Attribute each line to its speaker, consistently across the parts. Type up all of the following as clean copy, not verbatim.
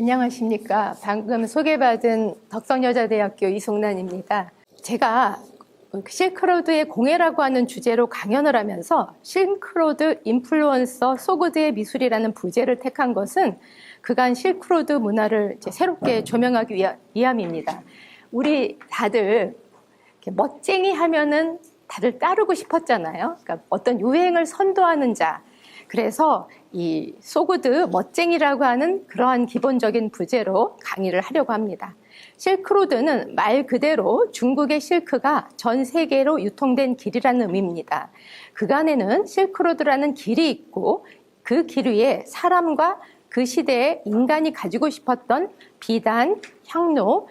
Speaker 1: 안녕하십니까. 방금 소개받은 덕성여자대학교 이송란입니다. 제가 실크로드의 공예라고 하는 주제로 강연을 하면서 실크로드 인플루언서 소그드의 미술이라는 부제를 택한 것은 그간 실크로드 문화를 새롭게 조명하기 위함입니다. 우리 다들 멋쟁이 하면은 다들 따르고 싶었잖아요. 그러니까 어떤 유행을 선도하는 자. 그래서 이 소그드 멋쟁이라고 하는 그러한 기본적인 부제로 강의를 하려고 합니다. 실크로드는 말 그대로 중국의 실크가 전 세계로 유통된 길이라는 의미입니다. 그간에는 실크로드라는 길이 있고 그 길 위에 사람과 그 시대에 인간이 가지고 싶었던 비단, 향로,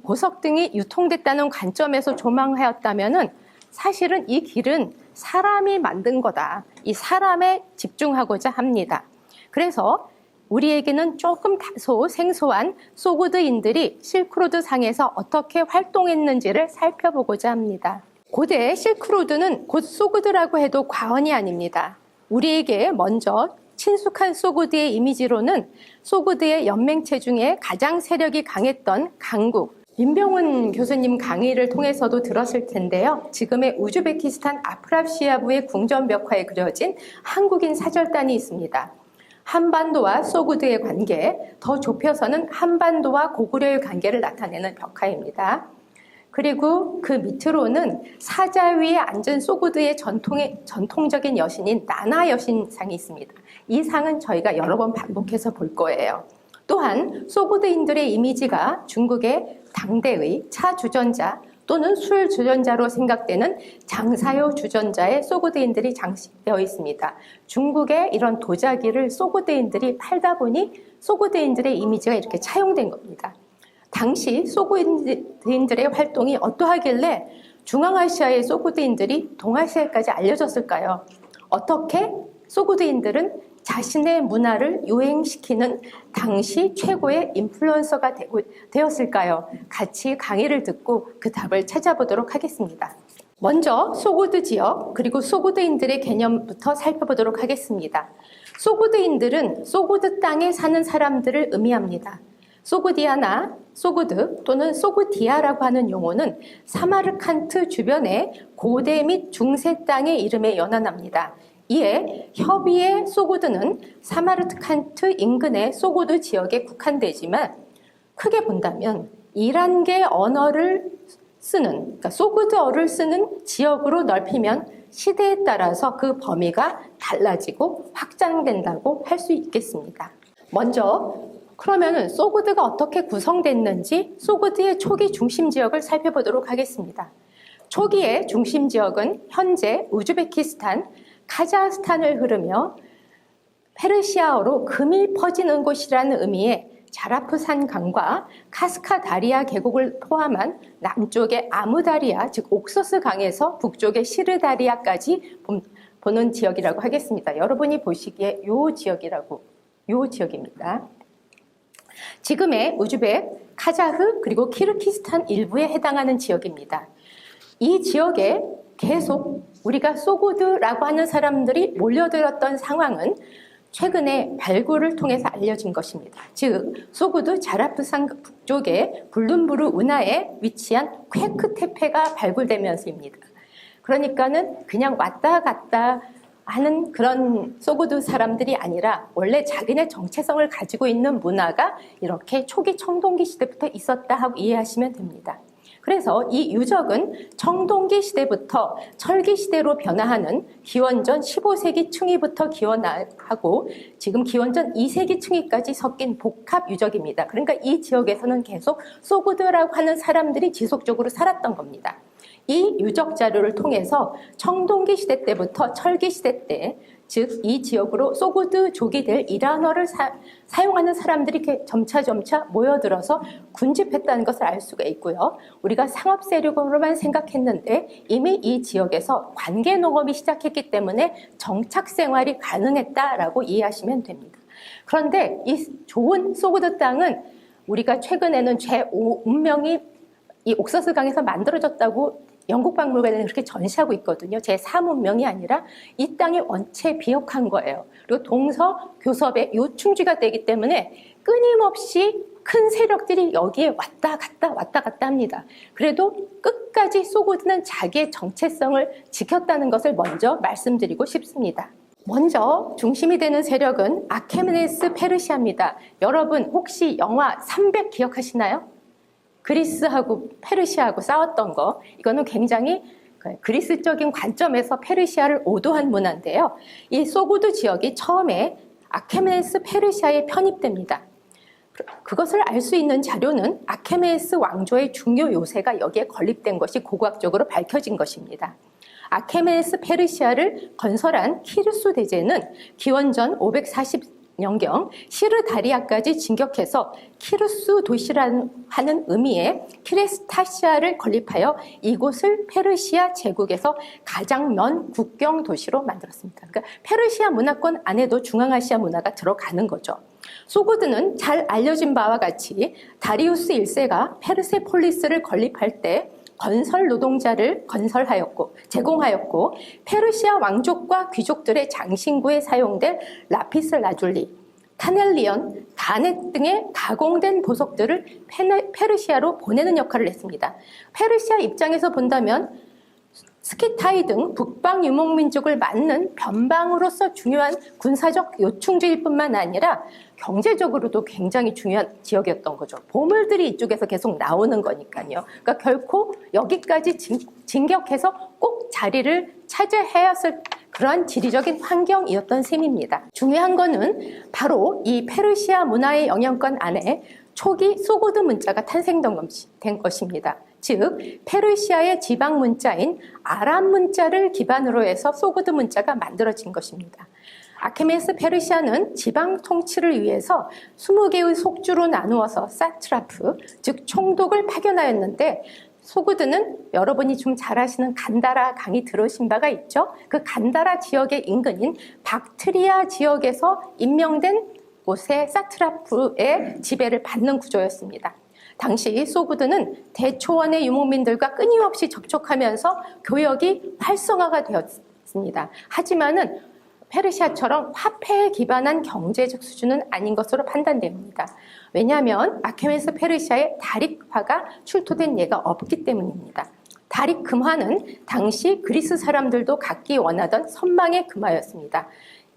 Speaker 1: 보석 등이 유통됐다는 관점에서 조망하였다면은 사실은 이 길은 사람이 만든 거다. 이 사람에 집중하고자 합니다. 그래서 우리에게는 조금 다소 생소한 소그드인들이 실크로드 상에서 어떻게 활동했는지를 살펴보고자 합니다. 고대 실크로드는 곧 소그드라고 해도 과언이 아닙니다. 우리에게 먼저 친숙한 소그드의 이미지로는 소그드의 연맹체 중에 가장 세력이 강했던 강국, 민병훈 교수님 강의를 통해서도 들었을 텐데요. 지금의 우즈베키스탄 아프랍시아부의 궁전벽화에 그려진 한국인 사절단이 있습니다. 한반도와 소그드의 관계, 더 좁혀서는 한반도와 고구려의 관계를 나타내는 벽화입니다. 그리고 그 밑으로는 사자 위에 앉은 소그드의 전통적인 여신인 나나 여신상이 있습니다. 이 상은 저희가 여러 번 반복해서 볼 거예요. 또한 소그드인들의 이미지가 중국의 당대의 차 주전자 또는 술 주전자로 생각되는 장사요 주전자에 소그드인들이 장식되어 있습니다. 중국의 이런 도자기를 소그드인들이 팔다 보니 소그드인들의 이미지가 이렇게 차용된 겁니다. 당시 소그드인들의 활동이 어떠하길래 중앙아시아의 소그드인들이 동아시아까지 알려졌을까요? 어떻게 소그드인들은 자신의 문화를 유행시키는 당시 최고의 인플루언서가 되었을까요? 같이 강의를 듣고 그 답을 찾아보도록 하겠습니다. 먼저 소그드 지역 그리고 소그드인들의 개념부터 살펴보도록 하겠습니다. 소그드인들은 소그드 땅에 사는 사람들을 의미합니다. 소그디아나 소그드 또는 소그디아라고 하는 용어는 사마르칸트 주변의 고대 및 중세 땅의 이름에 연안합니다. 이에 협의의 소그드는 사마르칸트 인근의 소그드 지역에 국한되지만 크게 본다면 이란계 언어를 쓰는, 그러니까 소그드어를 쓰는 지역으로 넓히면 시대에 따라서 그 범위가 달라지고 확장된다고 할 수 있겠습니다. 먼저 그러면은 소그드가 어떻게 구성됐는지 소그드의 초기 중심 지역을 살펴보도록 하겠습니다. 초기의 중심 지역은 현재 우즈베키스탄, 카자흐스탄을 흐르며 페르시아어로 금이 퍼지는 곳이라는 의미의 자라프산 강과 카스카다리아 계곡을 포함한 남쪽의 아무다리아, 즉 옥서스 강에서 북쪽의 시르다리아까지 보는 지역이라고 하겠습니다. 여러분이 보시기에 요 지역입니다. 지금의 우즈벡, 카자흐, 그리고 키르기스탄 일부에 해당하는 지역입니다. 이 지역에 계속 우리가 소그드라고 하는 사람들이 몰려들었던 상황은 최근에 발굴을 통해서 알려진 것입니다. 즉, 소그드 자라프산 북쪽의 불룬부르 운하에 위치한 퀘크테페가 발굴되면서입니다. 그러니까는 그냥 왔다 갔다 하는 그런 소그드 사람들이 아니라 원래 자기네 정체성을 가지고 있는 문화가 이렇게 초기 청동기 시대부터 있었다 하고 이해하시면 됩니다. 그래서 이 유적은 청동기 시대부터 철기 시대로 변화하는 기원전 15세기 층위부터 기원하고 지금 기원전 2세기 층위까지 섞인 복합 유적입니다. 그러니까 이 지역에서는 계속 소그드라고 하는 사람들이 지속적으로 살았던 겁니다. 이 유적 자료를 통해서 청동기 시대 때부터 철기 시대 때, 즉 이 지역으로 소그드족이 될 이란어를 사용하는 사람들이 이렇게 점차 모여들어서 군집했다는 것을 알 수가 있고요. 우리가 상업 세력으로만 생각했는데 이미 이 지역에서 관계 농업이 시작했기 때문에 정착 생활이 가능했다라고 이해하시면 됩니다. 그런데 이 좋은 소그드 땅은 우리가 최근에는 제5문명이 이 옥서스 강에서 만들어졌다고 영국 박물관에는 그렇게 전시하고 있거든요. 제3문명이 아니라 이 땅이 원체 비옥한 거예요. 그리고 동서 교섭의 요충지가 되기 때문에 끊임없이 큰 세력들이 여기에 왔다 갔다 합니다. 그래도 끝까지 소고드는 자기의 정체성을 지켰다는 것을 먼저 말씀드리고 싶습니다. 먼저 중심이 되는 세력은 아케메네스 페르시아입니다. 여러분 혹시 영화 300 기억하시나요? 그리스하고 페르시아하고 싸웠던 거. 이거는 굉장히 그리스적인 관점에서 페르시아를 오도한 문화인데요. 이 소고드 지역이 처음에 아케메네스 페르시아에 편입됩니다. 그것을 알 수 있는 자료는 아케메네스 왕조의 중요 요새가 여기에 건립된 것이 고고학적으로 밝혀진 것입니다. 아케메네스 페르시아를 건설한 키루스 대제는 기원전 540년경 시르다리아까지 진격해서 키루스 도시라는 하는 의미의 키레스타시아를 건립하여 이곳을 페르시아 제국에서 가장 먼 국경 도시로 만들었습니다. 그러니까 페르시아 문화권 안에도 중앙아시아 문화가 들어가는 거죠. 소고드는 잘 알려진 바와 같이 다리우스 1세가 페르세폴리스를 건립할 때 건설 노동자를 제공하였고 페르시아 왕족과 귀족들의 장신구에 사용될 라피스 라줄리, 타넬리온, 가넷 등의 가공된 보석들을 페르시아로 보내는 역할을 했습니다. 페르시아 입장에서 본다면 스키타이 등 북방 유목민족을 맞는 변방으로서 중요한 군사적 요충지일 뿐만 아니라 경제적으로도 굉장히 중요한 지역이었던 거죠. 보물들이 이쪽에서 계속 나오는 거니까요. 그러니까 결코 여기까지 진격해서 꼭 자리를 차지해야 했을 그러한 지리적인 환경이었던 셈입니다. 중요한 거는 바로 이 페르시아 문화의 영향권 안에 초기 소고드 문자가 탄생된 것입니다. 즉 페르시아의 지방 문자인 아람 문자를 기반으로 해서 소고드 문자가 만들어진 것입니다. 아케메네스 페르시아는 지방 통치를 위해서 20개의 속주로 나누어서 사트라프, 즉 총독을 파견하였는데 소고드는 여러분이 좀 잘 아시는 간다라 강이 들으신 바가 있죠. 그 간다라 지역의 인근인 박트리아 지역에서 임명된 곳의 사트라프의 지배를 받는 구조였습니다. 당시 소고드는 대초원의 유목민들과 끊임없이 접촉하면서 교역이 활성화가 되었습니다. 하지만은 페르시아처럼 화폐에 기반한 경제적 수준은 아닌 것으로 판단됩니다. 왜냐하면 아케메네스 페르시아에 다릭화가 출토된 예가 없기 때문입니다. 다릭 금화는 당시 그리스 사람들도 갖기 원하던 선망의 금화였습니다.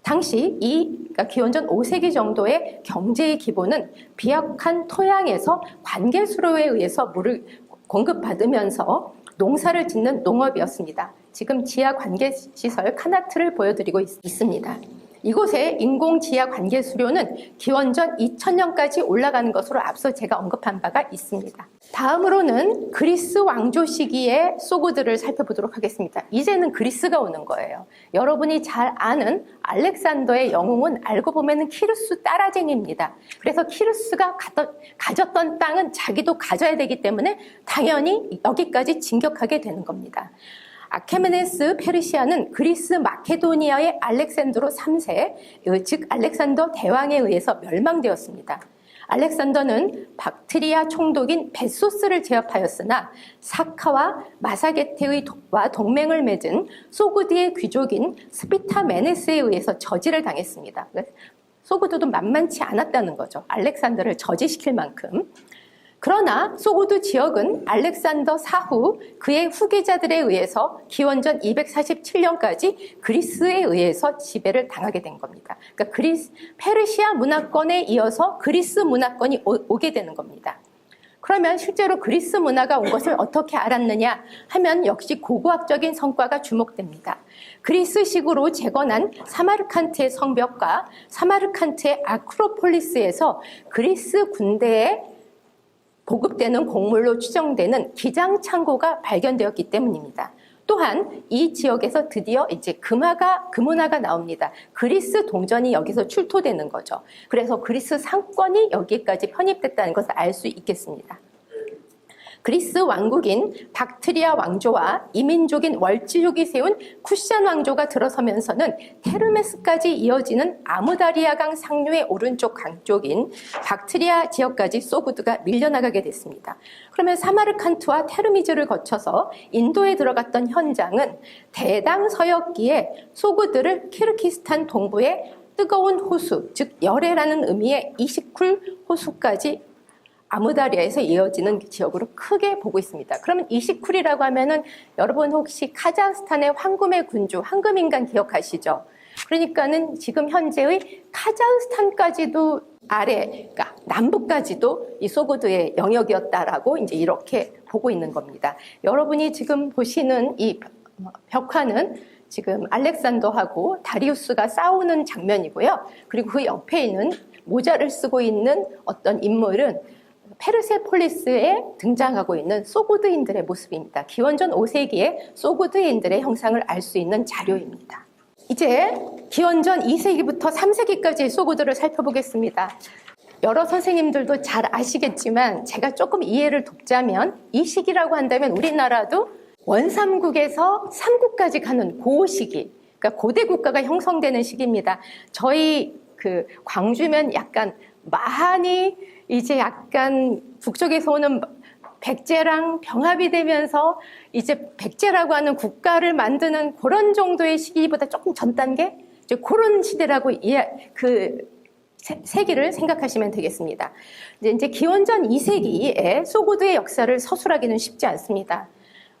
Speaker 1: 당시 그러니까 기원전 5세기 정도의 경제의 기본은 비약한 토양에서 관계수로에 의해서 물을 공급받으면서 농사를 짓는 농업이었습니다. 지금 지하 관계시설 카나트를 보여드리고 있습니다. 이곳의 인공 지하 관계 수료는 기원전 2000년까지 올라가는 것으로 앞서 제가 언급한 바가 있습니다. 다음으로는 그리스 왕조 시기의 소고드를 살펴보도록 하겠습니다. 이제는 그리스가 오는 거예요. 여러분이 잘 아는 알렉산더의 영웅은 알고 보면 키루스 따라쟁이입니다. 그래서 키루스가 가졌던 땅은 자기도 가져야 되기 때문에 당연히 여기까지 진격하게 되는 겁니다. 아케메네스 페르시아는 그리스 마케도니아의 알렉산드로 3세, 즉 알렉산더 대왕에 의해서 멸망되었습니다. 알렉산더는 박트리아 총독인 베소스를 제압하였으나 사카와 마사게테와 동맹을 맺은 소고드의 귀족인 스피타메네스에 의해서 저지를 당했습니다. 소고드도 만만치 않았다는 거죠. 알렉산더를 저지시킬 만큼. 그러나 소고드 지역은 알렉산더 사후 그의 후계자들에 의해서 기원전 247년까지 그리스에 의해서 지배를 당하게 된 겁니다. 그러니까 페르시아 문화권에 이어서 그리스 문화권이 오게 되는 겁니다. 그러면 실제로 그리스 문화가 온 것을 어떻게 알았느냐 하면 역시 고고학적인 성과가 주목됩니다. 그리스식으로 재건한 사마르칸트의 성벽과 사마르칸트의 아크로폴리스에서 그리스 군대의 보급되는 곡물로 추정되는 기장 창고가 발견되었기 때문입니다. 또한 이 지역에서 드디어 이제 금문화가 나옵니다. 그리스 동전이 여기서 출토되는 거죠. 그래서 그리스 상권이 여기까지 편입됐다는 것을 알 수 있겠습니다. 그리스 왕국인 박트리아 왕조와 이민족인 월지족이 세운 쿠시안 왕조가 들어서면서는 테르메스까지 이어지는 아무다리아강 상류의 오른쪽 강 쪽인 박트리아 지역까지 소고드가 밀려나가게 됐습니다. 그러면 사마르칸트와 테르미즈를 거쳐서 인도에 들어갔던 현장은 대당 서역기에 소고드를 키르기스탄 동부의 뜨거운 호수, 즉 열애라는 의미의 이시쿨 호수까지 아무다리아에서 이어지는 지역으로 크게 보고 있습니다. 그러면 이시쿨이라고 하면은 여러분 혹시 카자흐스탄의 황금의 군주, 황금인간 기억하시죠? 그러니까는 지금 현재의 카자흐스탄까지도 아래, 그러니까 남부까지도 이 소구드의 영역이었다라고 이제 이렇게 보고 있는 겁니다. 여러분이 지금 보시는 이 벽화는 지금 알렉산더하고 다리우스가 싸우는 장면이고요. 그리고 그 옆에 있는 모자를 쓰고 있는 어떤 인물은 페르세폴리스에 등장하고 있는 소구드인들의 모습입니다. 기원전 5세기의 소구드인들의 형상을 알 수 있는 자료입니다. 이제 기원전 2세기부터 3세기까지의 소구드를 살펴보겠습니다. 여러 선생님들도 잘 아시겠지만 제가 조금 이해를 돕자면 이 시기라고 한다면 우리나라도 원삼국에서 삼국까지 가는 그 시기, 그러니까 고대 국가가 형성되는 시기입니다. 저희 그 광주면 약간 마한이 이제 약간 북쪽에서 오는 백제랑 병합이 되면서 이제 백제라고 하는 국가를 만드는 그런 정도의 시기보다 조금 전 단계? 이제 그런 시대라고 세기를 생각하시면 되겠습니다. 이제 기원전 2세기에 소구드의 역사를 서술하기는 쉽지 않습니다.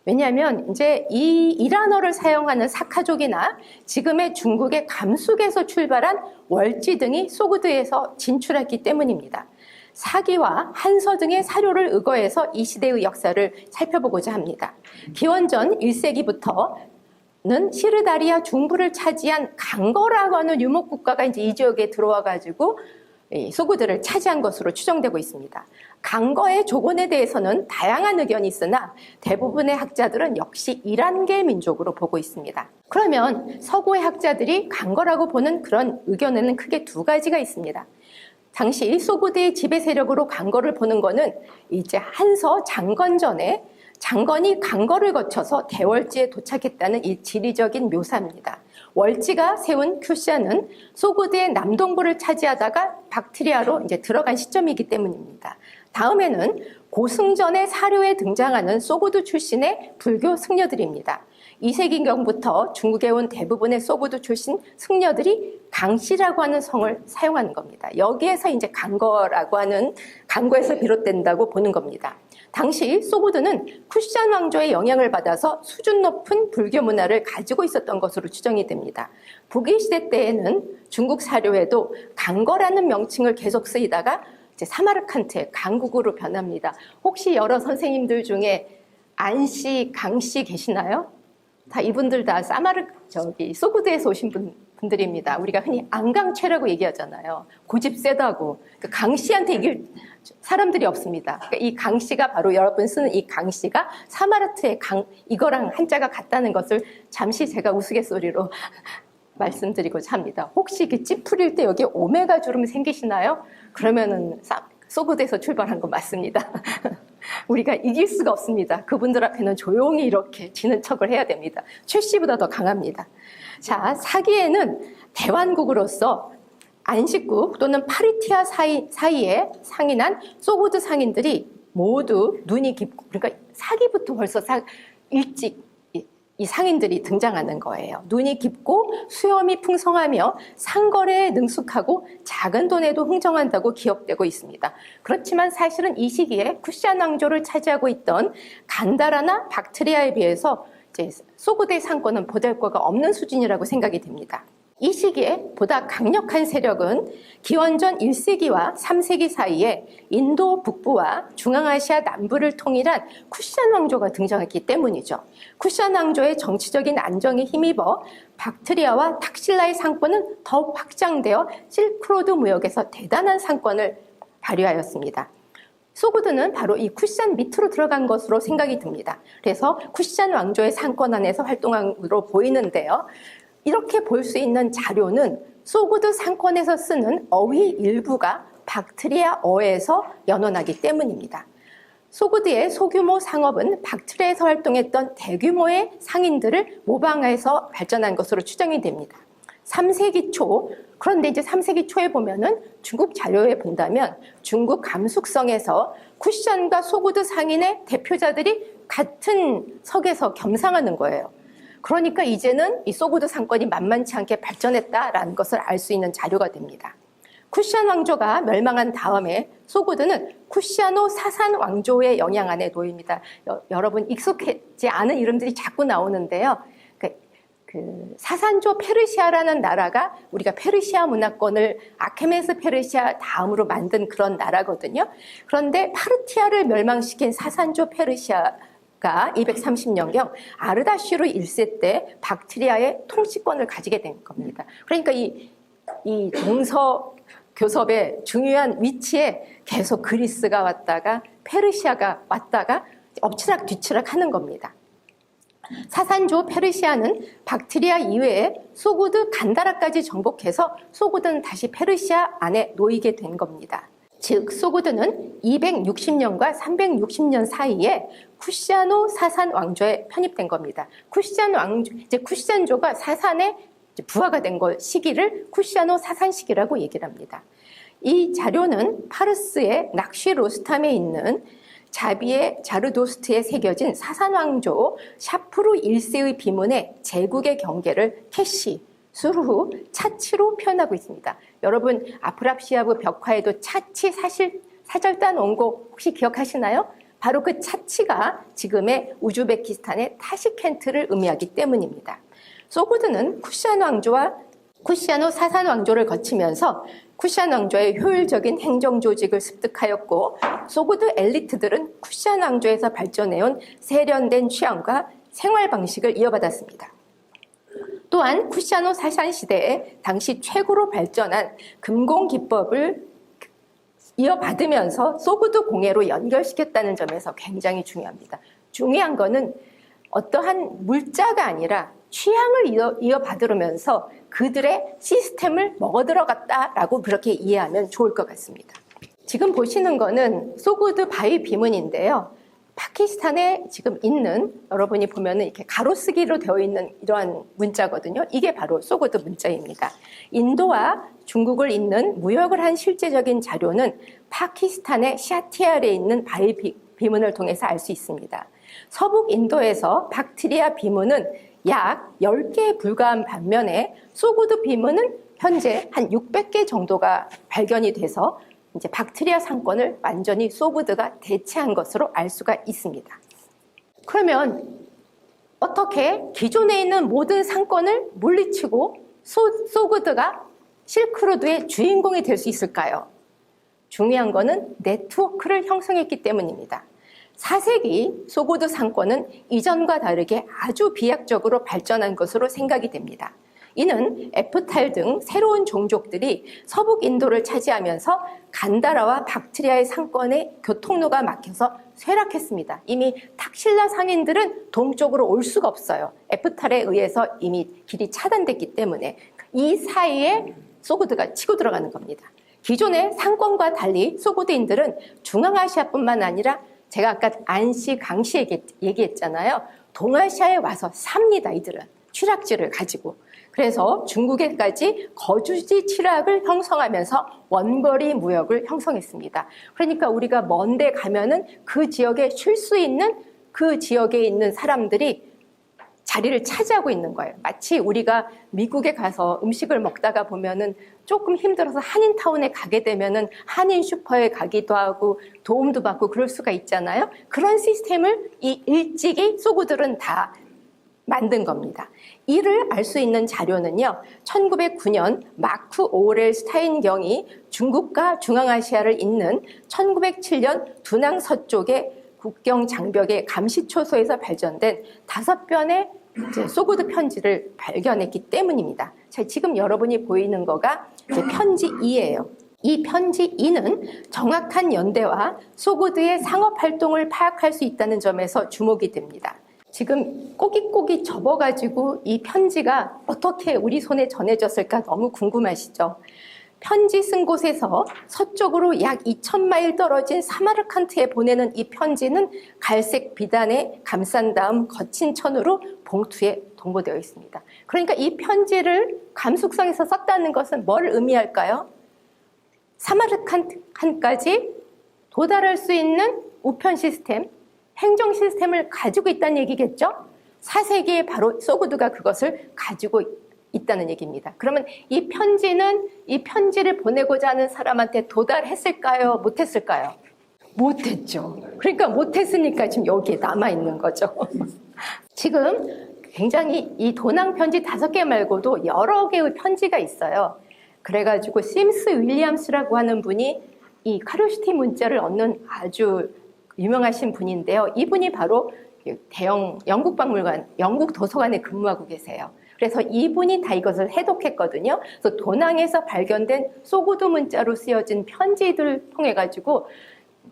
Speaker 1: 왜냐하면 이제 이 이란어를 사용하는 사카족이나 지금의 중국의 감숙에서 출발한 월지 등이 소구드에서 진출했기 때문입니다. 사기와 한서 등의 사료를 의거해서 이 시대의 역사를 살펴보고자 합니다. 기원전 1세기부터는 시르다리아 중부를 차지한 강거라고 하는 유목국가가 이제 이 지역에 들어와가지고 소구드를 차지한 것으로 추정되고 있습니다. 강거의 조건에 대해서는 다양한 의견이 있으나 대부분의 학자들은 역시 이란계 민족으로 보고 있습니다. 그러면 서구의 학자들이 강거라고 보는 그런 의견에는 크게 두 가지가 있습니다. 당시 소구드의 지배 세력으로 강거를 보는 것은 이제 한서 장건전에 장건이 강거를 거쳐서 대월지에 도착했다는 이 지리적인 묘사입니다. 월지가 세운 큐샤는 소구드의 남동부를 차지하다가 박트리아로 이제 들어간 시점이기 때문입니다. 다음에는 고승전의 사료에 등장하는 소구드 출신의 불교 승려들입니다. 2세기경부터 중국에 온 대부분의 소구드 출신 승려들이 강씨라고 하는 성을 사용하는 겁니다. 여기에서 이제 강거라고 하는 강거에서 비롯된다고 보는 겁니다. 당시 소구드는 쿠샨 왕조의 영향을 받아서 수준 높은 불교 문화를 가지고 있었던 것으로 추정이 됩니다. 북일 시대 때에는 중국 사료에도 강거라는 명칭을 계속 쓰이다가 이제 사마르칸트의 강국으로 변합니다. 혹시 여러 선생님들 중에 안씨, 강씨 계시나요? 다 이분들 다 소구드에서 오신 분들입니다. 우리가 흔히 안강최라고 얘기하잖아요. 고집 세다고. 그러니까 강씨한테 이길 사람들이 없습니다. 그러니까 이 강씨가 바로 여러분 쓰는 이 강씨가 사마르트의 이거랑 한자가 같다는 것을 잠시 제가 우스갯소리로 말씀드리고자 합니다. 혹시 이렇게 찌푸릴 때 여기 오메가 주름이 생기시나요? 그러면은 소구드에서 출발한 거 맞습니다. 우리가 이길 수가 없습니다. 그분들 앞에는 조용히 이렇게 지는 척을 해야 됩니다. 최씨보다 더 강합니다. 자, 사기에는 대환국으로서 안식국 또는 파리티아 사이에 상인한 소구드 상인들이 모두 눈이 깊고, 그러니까 사기부터 벌써 일찍 이 상인들이 등장하는 거예요. 눈이 깊고 수염이 풍성하며 상거래에 능숙하고 작은 돈에도 흥정한다고 기억되고 있습니다. 그렇지만 사실은 이 시기에 쿠샨 왕조를 차지하고 있던 간다라나 박트리아에 비해서 이제 소구드의 상권은 보잘것가 없는 수준이라고 생각이 됩니다. 이 시기에 보다 강력한 세력은 기원전 1세기와 3세기 사이에 인도 북부와 중앙아시아 남부를 통일한 쿠샨 왕조가 등장했기 때문이죠. 쿠샨 왕조의 정치적인 안정에 힘입어 박트리아와 탁실라의 상권은 더욱 확장되어 실크로드 무역에서 대단한 상권을 발휘하였습니다. 소구드는 바로 이 쿠샨 밑으로 들어간 것으로 생각이 듭니다. 그래서 쿠샨 왕조의 상권 안에서 활동한 것으로 보이는데요. 이렇게 볼 수 있는 자료는 소구드 상권에서 쓰는 어휘 일부가 박트리아어에서 연원하기 때문입니다. 소구드의 소규모 상업은 박트리아에서 활동했던 대규모의 상인들을 모방해서 발전한 것으로 추정이 됩니다. 3세기 초, 그런데 이제 3세기 초에 보면은 중국 자료에 본다면 중국 감숙성에서 쿠샨과 소구드 상인의 대표자들이 같은 석에서 겸상하는 거예요. 그러니까 이제는 이 소구드 상권이 만만치 않게 발전했다라는 것을 알 수 있는 자료가 됩니다. 쿠시안 왕조가 멸망한 다음에 소구드는 쿠시아노 사산 왕조의 영향 안에 놓입니다. 여러분 익숙하지 않은 이름들이 자꾸 나오는데요. 그 사산조 페르시아라는 나라가 우리가 페르시아 문화권을 아케메스 페르시아 다음으로 만든 그런 나라거든요. 그런데 파르티아를 멸망시킨 사산조 페르시아가 230년경 아르다슈르 1세 때 박트리아의 통치권을 가지게 된 겁니다. 그러니까 이 동서교섭의 중요한 위치에 계속 그리스가 왔다가 페르시아가 왔다가 엎치락 뒤치락 하는 겁니다. 사산조 페르시아는 박트리아 이외에 소구드 간다라까지 정복해서 소구드는 다시 페르시아 안에 놓이게 된 겁니다. 즉 소구드는 260년과 360년 사이에 쿠시아노 사산 왕조에 편입된 겁니다. 쿠시안조가 사산의 부하가 된 시기를 쿠시아노 사산 시기라고 얘기를 합니다. 이 자료는 파르스의 낚시 로스탐에 있는 자비의 자르도스트에 새겨진 사산왕조 샤프루 1세의 비문의 제국의 경계를 캐시, 수르후, 차치로 표현하고 있습니다. 여러분 아프랍시아브 벽화에도 차치 사절단 온 거 혹시 기억하시나요? 바로 그 차치가 지금의 우즈베키스탄의 타시켄트를 의미하기 때문입니다. 소구드는 쿠시안 왕조와 쿠시아노 사산 왕조를 거치면서 쿠시안 왕조의 효율적인 행정 조직을 습득하였고 소구드 엘리트들은 쿠시안 왕조에서 발전해온 세련된 취향과 생활 방식을 이어받았습니다. 또한 쿠시아노 사산 시대에 당시 최고로 발전한 금공 기법을 이어받으면서 소구드 공예로 연결시켰다는 점에서 굉장히 중요합니다. 중요한 거는 어떠한 물자가 아니라 취향을 이어받으면서 그들의 시스템을 먹어들어갔다라고 그렇게 이해하면 좋을 것 같습니다. 지금 보시는 거는 소구드 바위 비문인데요. 파키스탄에 지금 있는 여러분이 보면은 이렇게 가로쓰기로 되어 있는 이러한 문자거든요. 이게 바로 소구드 문자입니다. 인도와 중국을 잇는 무역을 한 실제적인 자료는 파키스탄의 샤티알에 있는 바위 비문을 통해서 알 수 있습니다. 서북 인도에서 박트리아 비문은 약 10개에 불과한 반면에 소구드 비문은 현재 한 600개 정도가 발견이 돼서 이제 박트리아 상권을 완전히 소구드가 대체한 것으로 알 수가 있습니다. 그러면 어떻게 기존에 있는 모든 상권을 물리치고 소구드가 실크로드의 주인공이 될 수 있을까요? 중요한 거는 네트워크를 형성했기 때문입니다. 4세기 소구드 상권은 이전과 다르게 아주 비약적으로 발전한 것으로 생각이 됩니다. 이는 에프탈 등 새로운 종족들이 서북 인도를 차지하면서 간다라와 박트리아의 상권의 교통로가 막혀서 쇠락했습니다. 이미 탁실라 상인들은 동쪽으로 올 수가 없어요. 에프탈에 의해서 이미 길이 차단됐기 때문에 이 사이에 소구드가 치고 들어가는 겁니다. 기존의 상권과 달리 소구드인들은 중앙아시아뿐만 아니라 제가 아까 안시, 강시 얘기했잖아요. 동아시아에 와서 삽니다. 이들은 취락지를 가지고. 그래서 중국에까지 거주지 취락을 형성하면서 원거리 무역을 형성했습니다. 그러니까 우리가 먼데 가면은 그 지역에 쉴 수 있는 그 지역에 있는 사람들이 자리를 차지하고 있는 거예요. 마치 우리가 미국에 가서 음식을 먹다가 보면은 조금 힘들어서 한인타운에 가게 되면은 한인 슈퍼에 가기도 하고 도움도 받고 그럴 수가 있잖아요. 그런 시스템을 이 일찍이 소구들은 다 만든 겁니다. 이를 알 수 있는 자료는요. 1909년 마크 오렐 스타인경이 중국과 중앙아시아를 잇는 1907년 두낭 서쪽의 국경 장벽의 감시초소에서 발전된 5편의 소구드 편지를 발견했기 때문입니다. 자, 지금 여러분이 보이는 거가 편지 2예요. 이 편지 2는 정확한 연대와 소구드의 상업활동을 파악할 수 있다는 점에서 주목이 됩니다. 지금 꼬깃꼬깃 접어가지고 이 편지가 어떻게 우리 손에 전해졌을까 너무 궁금하시죠? 편지 쓴 곳에서 서쪽으로 약 2,000마일 떨어진 사마르칸트에 보내는 이 편지는 갈색 비단에 감싼 다음 거친 천으로 봉투에 동보되어 있습니다. 그러니까 이 편지를 감숙성에서 썼다는 것은 뭘 의미할까요? 사마르칸트까지 도달할 수 있는 우편 시스템, 행정 시스템을 가지고 있다는 얘기겠죠? 4세기에 바로 소구드가 그것을 가지고 있다는 얘기입니다. 그러면 이 편지는 이 편지를 보내고자 하는 사람한테 도달했을까요? 못했을까요? 못했죠. 그러니까 못했으니까 지금 여기에 남아있는 거죠. 지금 굉장히 이 도난 편지 5개 말고도 여러 개의 편지가 있어요. 그래가지고 심스 윌리엄스라고 하는 분이 이 카루시티 문자를 얻는 아주 유명하신 분인데요. 이분이 바로 대형 영국 박물관, 영국 도서관에 근무하고 계세요. 그래서 이분이 다 이것을 해독했거든요. 그래서 도낭에서 발견된 소구드 문자로 쓰여진 편지들 통해 가지고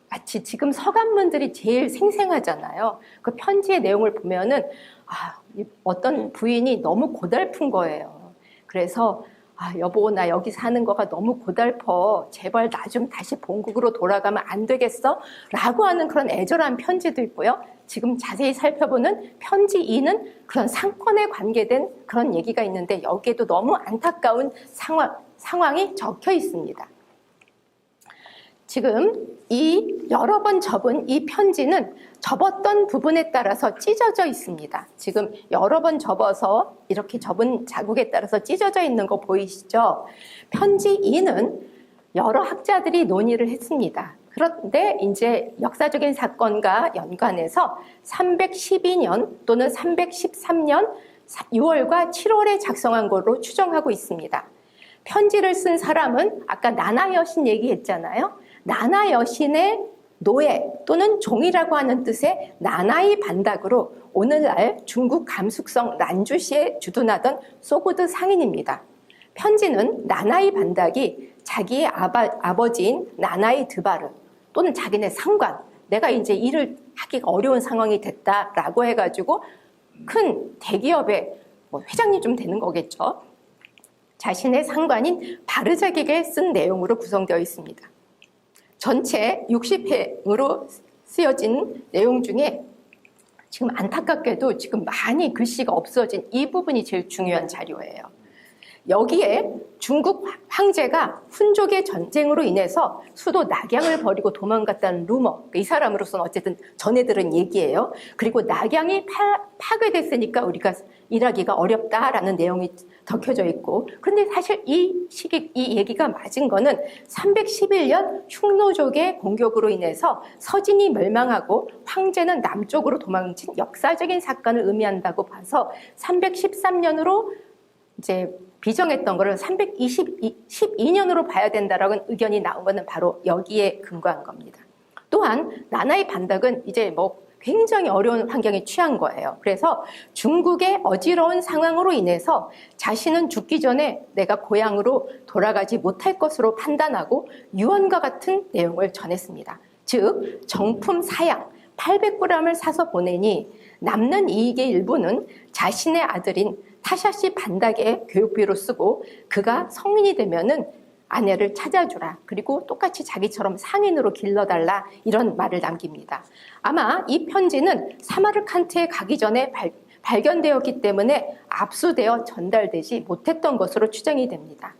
Speaker 1: 마치 지금 서간문들이 제일 생생하잖아요. 그 편지의 내용을 보면은 어떤 부인이 너무 고달픈 거예요. 그래서 여보, 나 여기 사는 거가 너무 고달퍼. 제발 나 좀 다시 본국으로 돌아가면 안 되겠어? 라고 하는 그런 애절한 편지도 있고요. 지금 자세히 살펴보는 편지 2는 그런 상권에 관계된 그런 얘기가 있는데 여기에도 너무 안타까운 상황이 적혀 있습니다. 지금 이 여러 번 접은 이 편지는 접었던 부분에 따라서 찢어져 있습니다. 지금 여러 번 접어서 이렇게 접은 자국에 따라서 찢어져 있는 거 보이시죠? 편지 2는 여러 학자들이 논의를 했습니다. 그런데 이제 역사적인 사건과 연관해서 312년 또는 313년 6월과 7월에 작성한 것으로 추정하고 있습니다. 편지를 쓴 사람은 아까 나나 여신 얘기했잖아요. 나나 여신의 노예 또는 종이라고 하는 뜻의 나나이 반닥으로 오늘날 중국 감숙성 란주시에 주둔하던 소구드 상인입니다. 편지는 나나이 반닥이 자기의 아버지인 나나이 드바르 또는 자기네 상관, 내가 이제 일을 하기가 어려운 상황이 됐다라고 해가지고 큰 대기업의 회장님 좀 되는 거겠죠. 자신의 상관인 바르작에게 쓴 내용으로 구성되어 있습니다. 전체 60회로 쓰여진 내용 중에 지금 안타깝게도 지금 많이 글씨가 없어진 이 부분이 제일 중요한 자료예요. 여기에 중국 황제가 훈족의 전쟁으로 인해서 수도 낙양을 버리고 도망갔다는 루머, 이 사람으로서는 어쨌든 전해 들은 얘기예요. 그리고 낙양이 파괴됐으니까 우리가 일하기가 어렵다라는 내용이 적혀져 있고, 그런데 사실 이 얘기가 맞은 거는 311년 흉노족의 공격으로 인해서 서진이 멸망하고 황제는 남쪽으로 도망친 역사적인 사건을 의미한다고 봐서 313년으로 이제 비정했던 거를 312년으로 봐야 된다라는 의견이 나온 것은 바로 여기에 근거한 겁니다. 또한 나나이 반닥은 이제 굉장히 어려운 환경에 취한 거예요. 그래서 중국의 어지러운 상황으로 인해서 자신은 죽기 전에 내가 고향으로 돌아가지 못할 것으로 판단하고 유언과 같은 내용을 전했습니다. 즉 정품 사양 800g을 사서 보내니 남는 이익의 일부는 자신의 아들인 타샤시 반닥의 교육비로 쓰고 그가 성인이 되면은 아내를 찾아주라. 그리고 똑같이 자기처럼 상인으로 길러달라. 이런 말을 남깁니다. 아마 이 편지는 사마르칸트에 가기 전에 발견되었기 때문에 압수되어 전달되지 못했던 것으로 추정이 됩니다.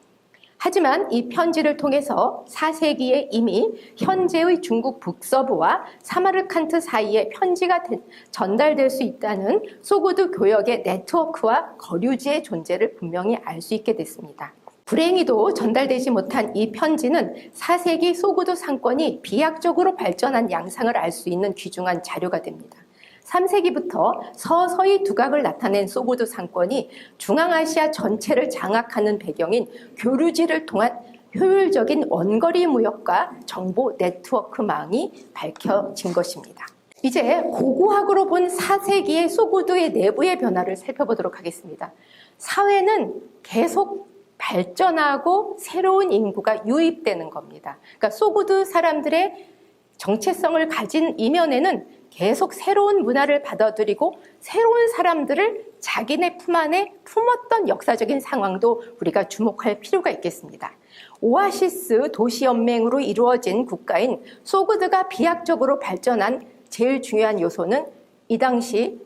Speaker 1: 하지만 이 편지를 통해서 4세기에 이미 현재의 중국 북서부와 사마르칸트 사이에 편지가 전달될 수 있다는 소구드 교역의 네트워크와 거류지의 존재를 분명히 알 수 있게 됐습니다. 불행히도 전달되지 못한 이 편지는 4세기 소구드 상권이 비약적으로 발전한 양상을 알 수 있는 귀중한 자료가 됩니다. 3세기부터 서서히 두각을 나타낸 소구드 상권이 중앙아시아 전체를 장악하는 배경인 교류지를 통한 효율적인 원거리 무역과 정보 네트워크망이 밝혀진 것입니다. 이제 고고학으로 본 4세기의 소구드의 내부의 변화를 살펴보도록 하겠습니다. 사회는 계속 발전하고 새로운 인구가 유입되는 겁니다. 그러니까 소구드 사람들의 정체성을 가진 이면에는 계속 새로운 문화를 받아들이고 새로운 사람들을 자기네 품 안에 품었던 역사적인 상황도 우리가 주목할 필요가 있겠습니다. 오아시스 도시연맹으로 이루어진 국가인 소구드가 비약적으로 발전한 제일 중요한 요소는 이 당시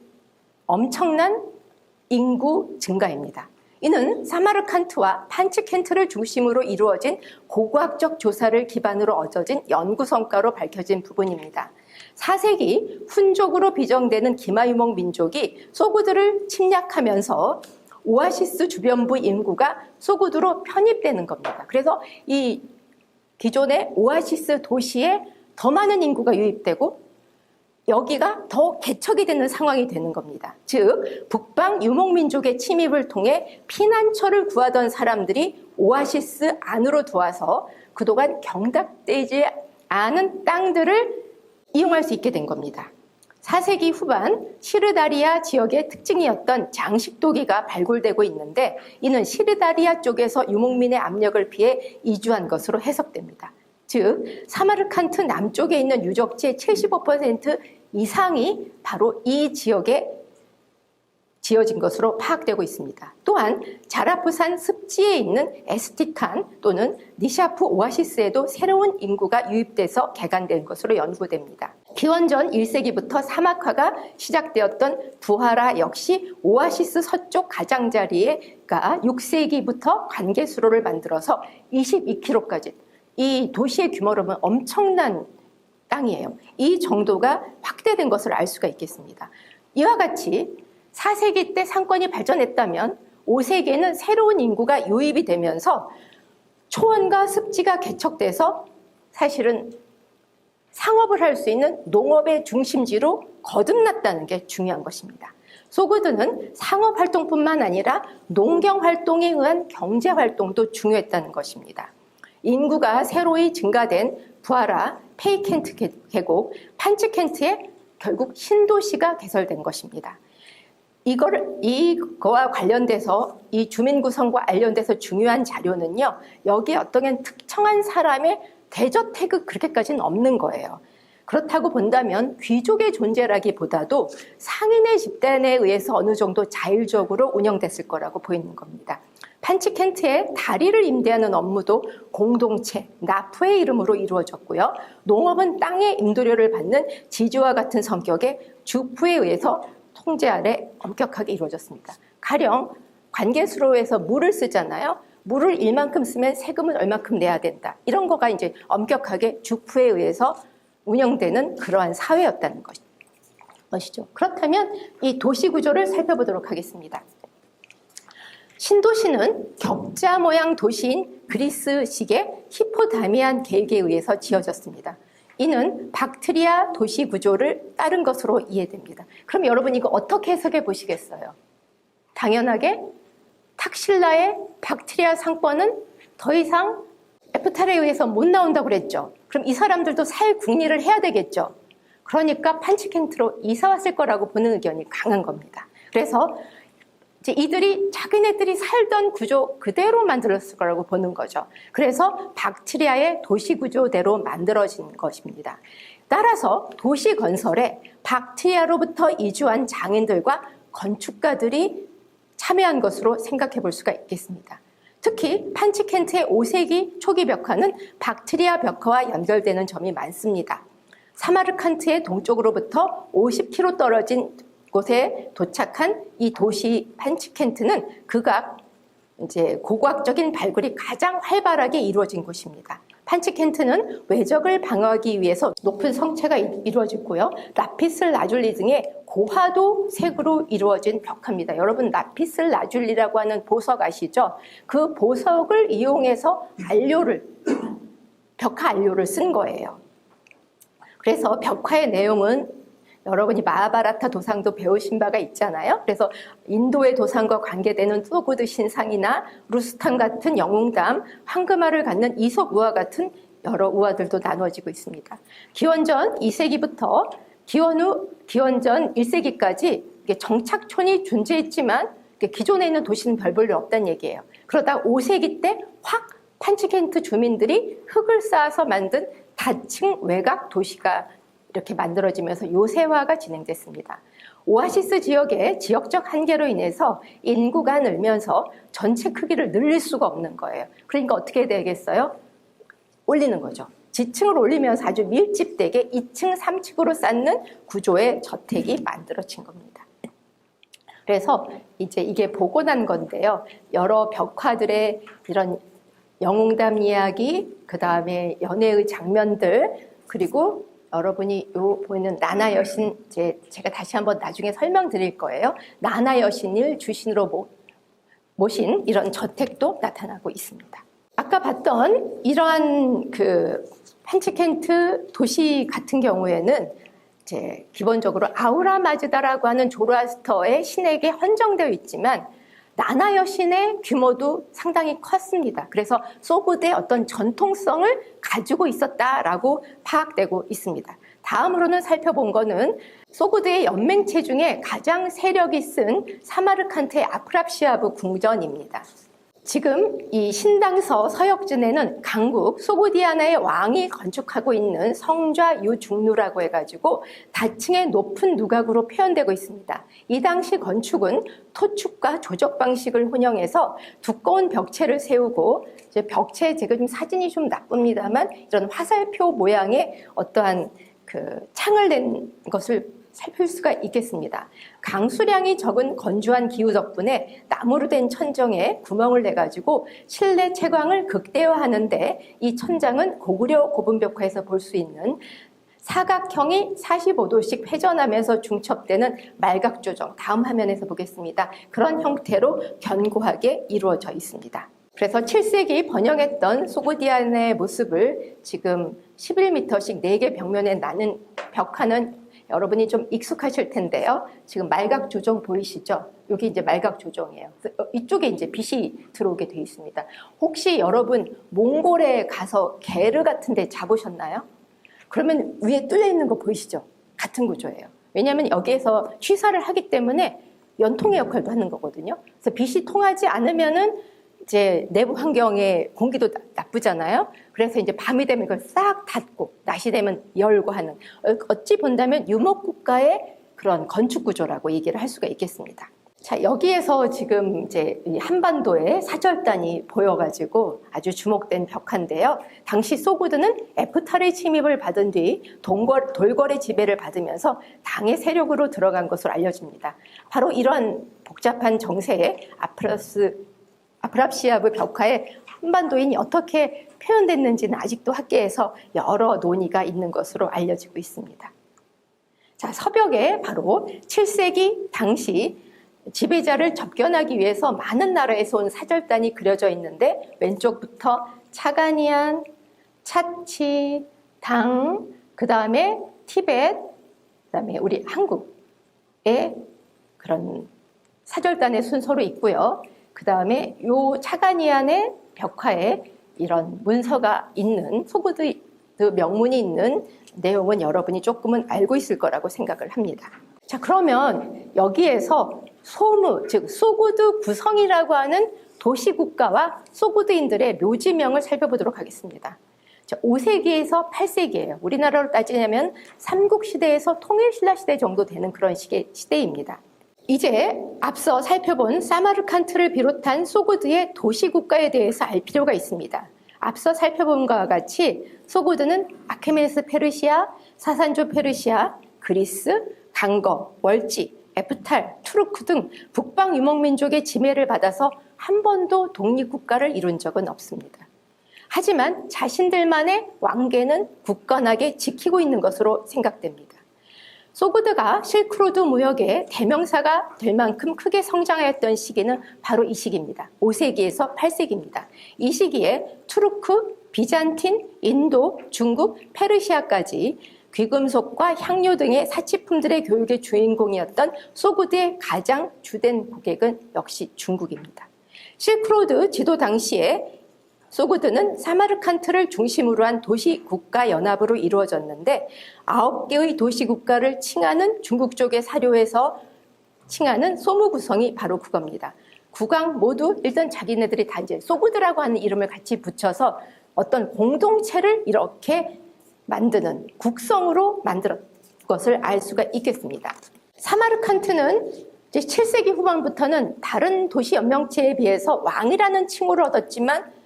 Speaker 1: 엄청난 인구 증가입니다. 이는 사마르칸트와 판치켄트를 중심으로 이루어진 고고학적 조사를 기반으로 얻어진 연구 성과로 밝혀진 부분입니다. 4세기 훈족으로 비정되는 기마유목 민족이 소구드를 침략하면서 오아시스 주변부 인구가 소구드로 편입되는 겁니다. 그래서 이 기존의 오아시스 도시에 더 많은 인구가 유입되고 여기가 더 개척이 되는 상황이 되는 겁니다. 즉 북방 유목민족의 침입을 통해 피난처를 구하던 사람들이 오아시스 안으로 들어와서 그동안 경작되지 않은 땅들을 이용할 수 있게 된 겁니다. 4세기 후반 시르다리아 지역의 특징이었던 장식도기가 발굴되고 있는데 이는 시르다리아 쪽에서 유목민의 압력을 피해 이주한 것으로 해석됩니다. 즉 사마르칸트 남쪽에 있는 유적지의 75% 이상이 바로 이 지역에 지어진 것으로 파악되고 있습니다. 또한 자라프산 습지에 있는 에스티칸 또는 니샤프 오아시스에도 새로운 인구가 유입돼서 개간된 것으로 연구됩니다. 기원전 1세기부터 사막화가 시작되었던 부하라 역시 오아시스 서쪽 가장자리가 6세기부터 관계수로를 만들어서 22km까지 이 도시의 규모로 보면 엄청난 땅이에요. 이 정도가 확대된 것을 알 수가 있겠습니다. 이와 같이 4세기 때 상권이 발전했다면 5세기에는 새로운 인구가 유입이 되면서 초원과 습지가 개척돼서 사실은 상업을 할 수 있는 농업의 중심지로 거듭났다는 게 중요한 것입니다. 소구드는 상업활동뿐만 아니라 농경활동에 의한 경제활동도 중요했다는 것입니다. 인구가 새로이 증가된 부하라, 페이켄트 계곡, 판치켄트에 결국 신도시가 개설된 것입니다. 이거와 관련돼서 이 주민 구성과 관련돼서 중요한 자료는요, 여기에 어떤 특정한 사람의 대저택이 그렇게까지는 없는 거예요. 그렇다고 본다면 귀족의 존재라기보다도 상인의 집단에 의해서 어느 정도 자율적으로 운영됐을 거라고 보이는 겁니다. 판치켄트의 다리를 임대하는 업무도 공동체, 나프의 이름으로 이루어졌고요. 농업은 땅의 임도료를 받는 지주와 같은 성격의 주프에 의해서 통제 아래 엄격하게 이루어졌습니다. 가령 관계수로에서 물을 쓰잖아요. 물을 일만큼 쓰면 세금은 얼만큼 내야 된다. 이런 거가 이제 엄격하게 주프에 의해서 운영되는 그러한 사회였다는 것이죠. 그렇다면 이 도시 구조를 살펴보도록 하겠습니다. 신도시는 격자 모양 도시인 그리스식의 히포다미안 계획에 의해서 지어졌습니다. 이는 박트리아 도시 구조를 따른 것으로 이해됩니다. 그럼 여러분 이거 어떻게 해석해 보시겠어요? 당연하게 탁실라의 박트리아 상권은 더 이상 에프탈에 의해서 못 나온다고 그랬죠. 그럼 이 사람들도 살 궁리를 해야 되겠죠. 그러니까 판치켄트로 이사 왔을 거라고 보는 의견이 강한 겁니다. 그래서 이제 이들이 자기네들이 살던 구조 그대로 만들었을 거라고 보는 거죠. 그래서 박트리아의 도시 구조대로 만들어진 것입니다. 따라서 도시 건설에 박트리아로부터 이주한 장인들과 건축가들이 참여한 것으로 생각해 볼 수가 있겠습니다. 특히 판치켄트의 5세기 초기 벽화는 박트리아 벽화와 연결되는 점이 많습니다. 사마르칸트의 동쪽으로부터 50km 떨어진 곳에 도착한 이 도시 판치켄트는 극악 이제 고고학적인 발굴이 가장 활발하게 이루어진 곳입니다. 판치켄트는 외적을 방어하기 위해서 높은 성체가 이루어졌고요. 라피슬 라줄리 등의 고화도 색으로 이루어진 벽화입니다. 여러분 라피슬 라줄리라고 하는 보석 아시죠? 그 보석을 이용해서 벽화 안료를 쓴 거예요. 그래서 벽화의 내용은 여러분이 마하바라타 도상도 배우신 바가 있잖아요. 그래서 인도의 도상과 관계되는 소구드 신상이나 루스탄 같은 영웅담, 황금알을 갖는 이솝 우화 같은 여러 우화들도 나누어지고 있습니다. 기원전 2세기부터 기원전 1세기까지 정착촌이 존재했지만 기존에 있는 도시는 별 볼일 없다는 얘기예요. 그러다 5세기 때 확 판치켄트 주민들이 흙을 쌓아서 만든 다층 외곽 도시가 이렇게 만들어지면서 요새화가 진행됐습니다. 오아시스 지역의 지역적 한계로 인해서 인구가 늘면서 전체 크기를 늘릴 수가 없는 거예요. 그러니까 어떻게 되겠어요? 올리는 거죠. 지층을 올리면서 아주 밀집되게 2층, 3층으로 쌓는 구조의 저택이 만들어진 겁니다. 그래서 이제 이게 보고 난 건데요. 여러 벽화들의 이런 영웅담 이야기, 그 다음에 연애의 장면들, 그리고 여러분이 요 보이는 나나 여신, 제가 다시 한번 나중에 설명드릴 거예요. 나나 여신을 주신으로 모신 이런 저택도 나타나고 있습니다. 아까 봤던 이러한 판치켄트 도시 같은 경우에는 이제 기본적으로 아우라 마즈다라고 하는 조로아스터의 신에게 헌정되어 있지만 나나 여신의 규모도 상당히 컸습니다. 그래서 소구드의 어떤 전통성을 가지고 있었다라고 파악되고 있습니다. 다음으로는 살펴본 거는 소구드의 연맹체 중에 가장 세력이 쓴 사마르칸트의 아프랍시아브 궁전입니다. 지금 이 신당서 서역진에는 강국 소구디아나의 왕이 건축하고 있는 성좌 유중루라고 해가지고 다층의 높은 누각으로 표현되고 있습니다. 이 당시 건축은 토축과 조적 방식을 혼용해서 두꺼운 벽체를 세우고 이제 벽체 지금 사진이 좀 나쁩니다만 이런 화살표 모양의 어떠한 창을 낸 것을 살필 수가 있겠습니다. 강수량이 적은 건조한 기후 덕분에 나무로 된 천정에 구멍을 내가지고 실내 채광을 극대화하는데 이 천장은 고구려 고분벽화에서 볼 수 있는 사각형이 45도씩 회전하면서 중첩되는 말각조정, 다음 화면에서 보겠습니다. 그런 형태로 견고하게 이루어져 있습니다. 그래서 7세기 번영했던 소구디안의 모습을 지금 11m씩 4개 벽면에 나는 벽화는 여러분이 좀 익숙하실 텐데요. 지금 말각 조정 보이시죠? 여기 이제 말각 조정이에요. 이쪽에 이제 빛이 들어오게 되어 있습니다. 혹시 여러분 몽골에 가서 게르 같은 데 자보셨나요? 그러면 위에 뚫려 있는 거 보이시죠? 같은 구조예요. 왜냐하면 여기에서 취사를 하기 때문에 연통의 역할도 하는 거거든요. 그래서 빛이 통하지 않으면은 이제 내부 환경의 공기도 나쁘잖아요. 그래서 이제 밤이 되면 그걸 싹 닫고 낮이 되면 열고 하는, 어찌 본다면 유목국가의 그런 건축 구조라고 얘기를 할 수가 있겠습니다. 자, 여기에서 지금 이제 한반도의 사절단이 보여가지고 아주 주목된 벽화인데요. 당시 소구드는 에프탈의 침입을 받은 뒤 돌궐의 지배를 받으면서 당의 세력으로 들어간 것으로 알려집니다. 바로 이러한 복잡한 정세에 아프랍시아브 벽화의 한반도인이 어떻게 표현됐는지는 아직도 학계에서 여러 논의가 있는 것으로 알려지고 있습니다. 자, 서벽에 바로 7세기 당시 지배자를 접견하기 위해서 많은 나라에서 온 사절단이 그려져 있는데 왼쪽부터 차가니안, 차치, 당, 그 다음에 티벳, 그 다음에 우리 한국의 그런 사절단의 순서로 있고요. 그 다음에 요 차가니안의 벽화에 이런 문서가 있는 소구드 명문이 있는 내용은 여러분이 조금은 알고 있을 거라고 생각을 합니다. 자, 그러면 여기에서 소무, 즉 소구드 구성이라고 하는 도시국가와 소구드인들의 묘지명을 살펴보도록 하겠습니다. 5세기에서 8세기예요. 우리나라로 따지자면 삼국시대에서 통일신라 시대 정도 되는 그런 시대입니다. 이제 앞서 살펴본 사마르칸트를 비롯한 소구드의 도시국가에 대해서 알 필요가 있습니다. 앞서 살펴본 것과 같이 소구드는 아케메네스 페르시아, 사산조 페르시아, 그리스, 강거, 월지, 에프탈, 투르크 등 북방 유목민족의 지배를 받아서 한 번도 독립국가를 이룬 적은 없습니다. 하지만 자신들만의 왕계는 굳건하게 지키고 있는 것으로 생각됩니다. 소구드가 실크로드 무역의 대명사가 될 만큼 크게 성장하였던 시기는 바로 이 시기입니다. 5세기에서 8세기입니다. 이 시기에 투르크, 비잔틴, 인도, 중국, 페르시아까지 귀금속과 향료 등의 사치품들의 교육의 주인공이었던 소구드의 가장 주된 고객은 역시 중국입니다. 실크로드 지도 당시에 소구드는 사마르칸트를 중심으로 한 도시국가연합으로 이루어졌는데 9개의 도시국가를 칭하는 중국 쪽의 사료에서 칭하는 소무 구성이 바로 그겁니다. 국왕 모두 일단 자기네들이 다 이제 소구드라고 하는 이름을 같이 붙여서 어떤 공동체를 이렇게 만드는 국성으로 만들었던 것을 알 수가 있겠습니다. 사마르칸트는 이제 7세기 후반부터는 다른 도시 연명체에 비해서 왕이라는 칭호를 얻었지만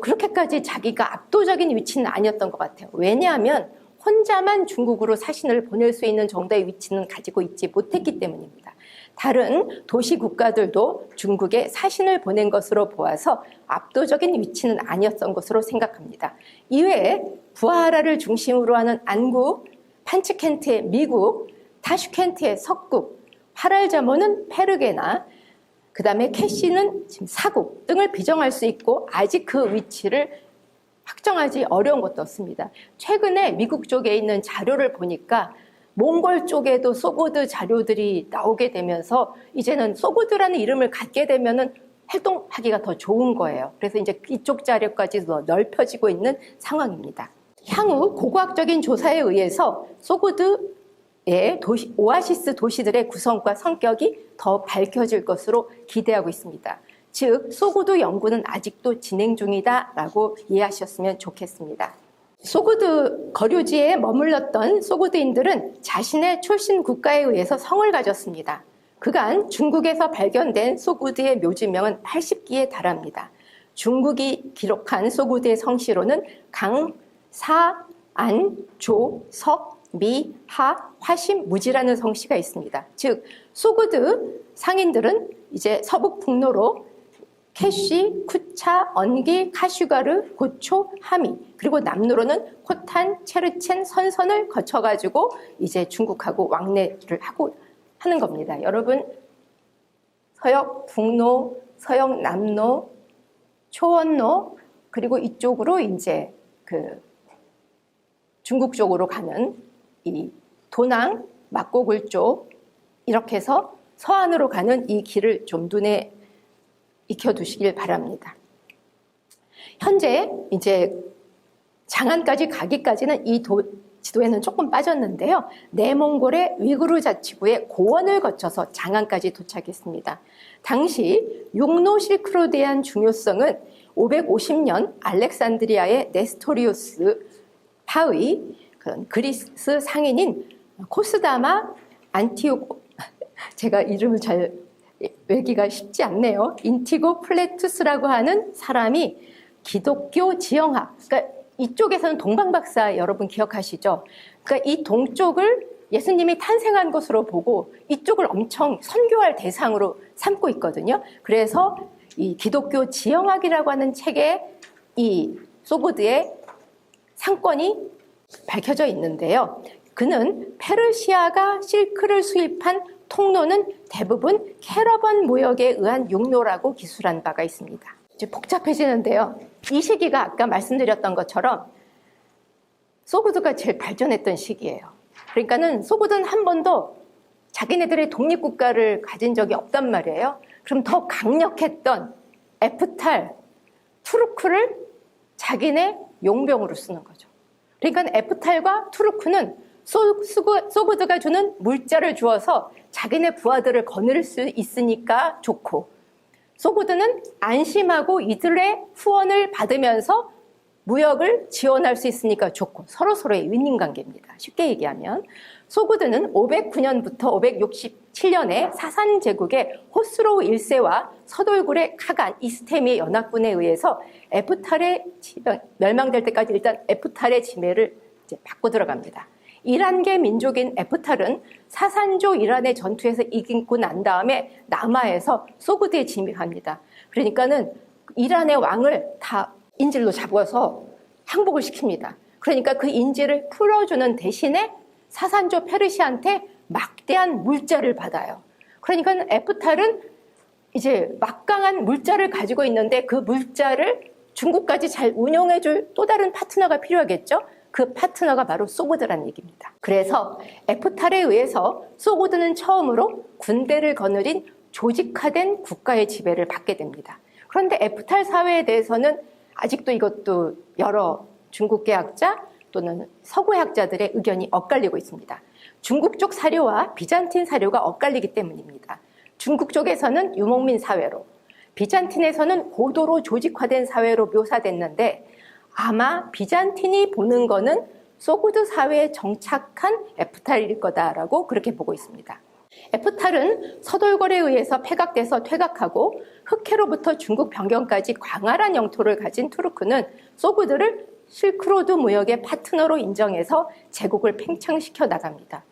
Speaker 1: 그렇게까지 자기가 압도적인 위치는 아니었던 것 같아요. 왜냐하면 혼자만 중국으로 사신을 보낼 수 있는 정도의 위치는 가지고 있지 못했기 때문입니다. 다른 도시 국가들도 중국에 사신을 보낸 것으로 보아서 압도적인 위치는 아니었던 것으로 생각합니다. 이외에 부하라를 중심으로 하는 안국, 판치켄트의 미국, 타슈켄트의 석국, 하랄자모는 페르게나, 그 다음에 캐시는 지금 사국 등을 비정할 수 있고 아직 그 위치를 확정하지 어려운 것도 없습니다. 최근에 미국 쪽에 있는 자료를 보니까 몽골 쪽에도 소고드 자료들이 나오게 되면서 이제는 소고드라는 이름을 갖게 되면은 활동하기가 더 좋은 거예요. 그래서 이제 이쪽 자료까지 더 넓혀지고 있는 상황입니다. 향후 고고학적인 조사에 의해서 소고드의 오아시스 도시들의 구성과 성격이 더 밝혀질 것으로 기대하고 있습니다. 즉, 소고드 연구는 아직도 진행 중이다라고 이해하셨으면 좋겠습니다. 소고드 거류지에 머물렀던 소고드인들은 자신의 출신 국가에 의해서 성을 가졌습니다. 그간 중국에서 발견된 소고드의 묘지명은 80기에 달합니다. 중국이 기록한 소고드의 성씨로는 강, 사, 안, 조, 석, 미, 하, 화심, 무지라는 성씨가 있습니다. 즉, 소고드 상인들은 이제 서북 북로로 캐쉬, 쿠차, 언기, 카슈가르, 고초, 하미, 그리고 남로로는 코탄, 체르첸, 선선을 거쳐가지고 이제 중국하고 왕래를 하는 겁니다. 여러분, 서역 북로, 서역 남로, 초원로, 그리고 이쪽으로 이제 그 중국 쪽으로 가는 이 도낭, 막고굴 쪽, 이렇게 해서 서안으로 가는 이 길을 좀 눈에 익혀두시길 바랍니다. 현재 이제 장안까지 가기까지는 이 지도에는 조금 빠졌는데요. 내몽골의 위구르 자치구의 고원을 거쳐서 장안까지 도착했습니다. 당시 육로 실크로드에 대한 중요성은 550년 알렉산드리아의 네스토리우스 파의 그런 그리스 상인인 코스다마 안티오고, 제가 이름을 잘 외기가 쉽지 않네요. 인티고 플레투스라고 하는 사람이 기독교 지형학, 그러니까 이쪽에서는 동방박사 여러분 기억하시죠? 그러니까 이 동쪽을 예수님이 탄생한 것으로 보고 이쪽을 엄청 선교할 대상으로 삼고 있거든요. 그래서 이 기독교 지형학이라고 하는 책에 이 소고드의 상권이 밝혀져 있는데요. 그는 페르시아가 실크를 수입한 통로는 대부분 캐러번 무역에 의한 육로라고 기술한 바가 있습니다. 이제 복잡해지는데요. 이 시기가 아까 말씀드렸던 것처럼 소고드가 제일 발전했던 시기예요. 그러니까는 소고드는 한 번도 자기네들의 독립국가를 가진 적이 없단 말이에요. 그럼 더 강력했던 에프탈, 투르크를 자기네 용병으로 쓰는 거죠. 그러니까 에프탈과 투르크는 소고드가 주는 물자를 주어서 자기네 부하들을 거느릴 수 있으니까 좋고, 소고드는 안심하고 이들의 후원을 받으면서 무역을 지원할 수 있으니까 좋고, 서로서로의 윈윈 관계입니다. 쉽게 얘기하면 소고드는 509년부터 567년에 사산 제국의 호스로우 1세와 서돌굴의 카간 이스테미 연합군에 의해서 에프탈의 멸망될 때까지 일단 에프탈의 지배를 이제 받고 들어갑니다. 이란계 민족인 에프탈은 사산조 이란의 전투에서 이기고 난 다음에 남하에서 소고드에 진입합니다. 그러니까는 이란의 왕을 다 인질로 잡아서 항복을 시킵니다. 그러니까 그 인질을 풀어주는 대신에 사산조 페르시아한테 막대한 물자를 받아요. 그러니까 에프탈은 이제 막강한 물자를 가지고 있는데 그 물자를 중국까지 잘 운용해줄 또 다른 파트너가 필요하겠죠? 그 파트너가 바로 소고드라는 얘기입니다. 그래서 에프탈에 의해서 소고드는 처음으로 군대를 거느린 조직화된 국가의 지배를 받게 됩니다. 그런데 에프탈 사회에 대해서는 아직도 이것도 여러 중국계 학자 또는 서구의 학자들의 의견이 엇갈리고 있습니다. 중국 쪽 사료와 비잔틴 사료가 엇갈리기 때문입니다. 중국 쪽에서는 유목민 사회로, 비잔틴에서는 고도로 조직화된 사회로 묘사됐는데 아마 비잔틴이 보는 거는 소고드 사회에 정착한 에프탈일 거다라고 그렇게 보고 있습니다. 에프탈은 서돌골에 의해서 폐각돼서 퇴각하고 흑해로부터 중국 변경까지 광활한 영토를 가진 투르크는 소고드를 실크로드 무역의 파트너로 인정해서 제국을 팽창시켜 나갑니다.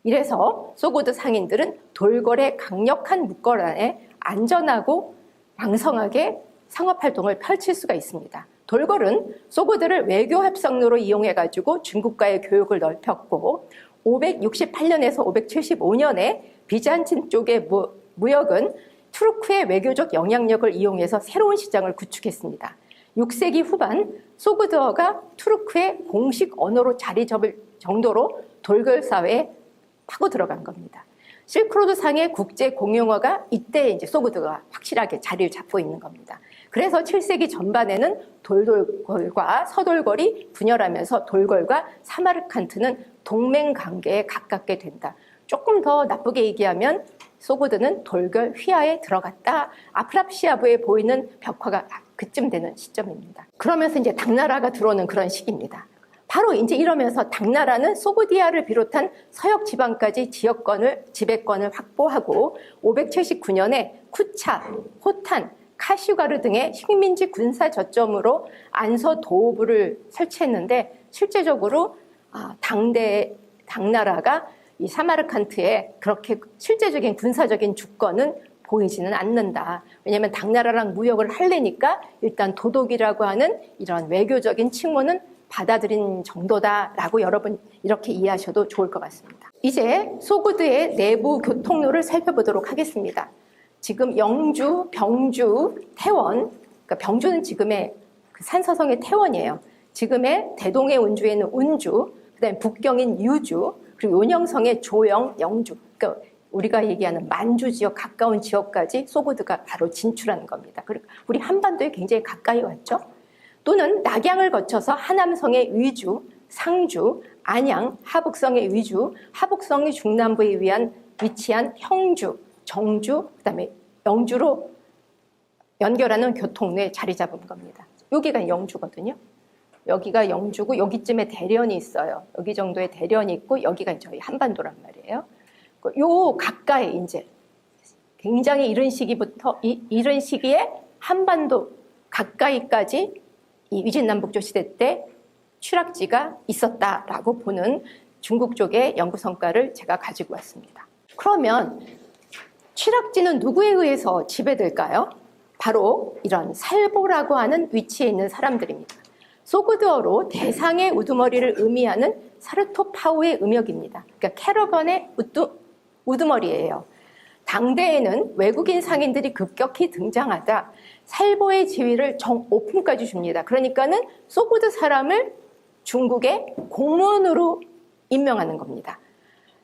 Speaker 1: 이래서 소고드 상인들은 돌궐의 강력한 묶걸 안에 안전하고 왕성하게 상업활동을 펼칠 수가 있습니다. 돌궐은 소고드를 외교 협상로로 이용해가지고 중국과의 교역을 넓혔고 568년에서 575년에 비잔틴 쪽의 무역은 투르크의 외교적 영향력을 이용해서 새로운 시장을 구축했습니다. 6세기 후반 소그드어가 투르크의 공식 언어로 자리 잡을 정도로 돌궐 사회에 파고 들어간 겁니다. 실크로드 상의 국제 공용어가 이때 이제 소그드가 확실하게 자리를 잡고 있는 겁니다. 그래서 7세기 전반에는 돌궐과 서돌궐이 분열하면서 돌궐과 사마르칸트는 동맹 관계에 가깝게 된다. 조금 더 나쁘게 얘기하면 소그드는 돌궐 휘하에 들어갔다. 아프랍시아부에 보이는 벽화가 그쯤 되는 시점입니다. 그러면서 이제 당나라가 들어오는 그런 시기입니다. 바로 이제 이러면서 당나라는 소그디아를 비롯한 서역 지방까지 지배권을 확보하고 579년에 쿠차, 호탄, 카슈가르 등의 식민지 군사 저점으로 안서 도호부를 설치했는데 실제적으로 당나라가 이 사마르칸트에 그렇게 실제적인 군사적인 주권은 보이지는 않는다. 왜냐하면 당나라랑 무역을 하려니까 일단 도독이라고 하는 이런 외교적인 칭호는 받아들인 정도다라고 여러분 이렇게 이해하셔도 좋을 것 같습니다. 이제 소그드의 내부 교통로를 살펴보도록 하겠습니다. 지금 영주, 병주, 태원, 그러니까 병주는 지금의 그 산서성의 태원이에요. 지금의 대동의 운주에 있는 운주, 그다음에 북경인 유주, 그리고 요녕성의 조영, 영주, 그러니까 우리가 얘기하는 만주 지역 가까운 지역까지 소그드가 바로 진출하는 겁니다. 그리고 우리 한반도에 굉장히 가까이 왔죠. 또는 낙양을 거쳐서 하남성의 위주, 상주, 안양, 하북성의 위주, 하북성이 중남부에 위치한 형주, 정주, 그다음에 영주로 연결하는 교통로에 자리 잡은 겁니다. 여기가 영주거든요. 여기가 영주고 여기쯤에 대련이 있어요. 여기 정도의 대련이 있고 여기가 저희 한반도란 말이에요. 요 가까이 이제 굉장히 이른 시기에 한반도 가까이까지 이 위진남북조 시대 때 취락지가 있었다라고 보는 중국 쪽의 연구 성과를 제가 가지고 왔습니다. 그러면 취락지는 누구에 의해서 지배될까요? 바로 이런 살보라고 하는 위치에 있는 사람들입니다. 소그드어로 대상의 우두머리를 의미하는 사르토파우의 음역입니다. 그러니까 캐러건의 우두머리예요. 당대에는 외국인 상인들이 급격히 등장하다 살보의 지위를 정오품까지 줍니다. 그러니까는 소그드 사람을 중국의 공무원으로 임명하는 겁니다.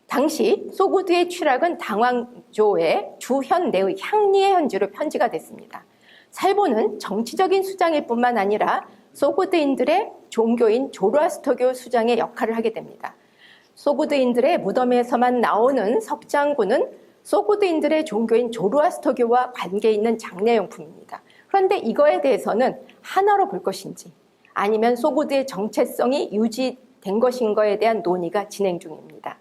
Speaker 1: 당시 소그드의 취락은 당왕조의 주현내의 향리의 현지로 편지가 됐습니다. 살보는 정치적인 수장일 뿐만 아니라 소그드인들의 종교인 조로아스터교 수장의 역할을 하게 됩니다. 소그드인들의 무덤에서만 나오는 석장구는 소그드인들의 종교인 조로아스터교와 관계 있는 장례용품입니다. 그런데 이거에 대해서는 하나로 볼 것인지 아니면 소그드의 정체성이 유지된 것인가에 대한 논의가 진행 중입니다.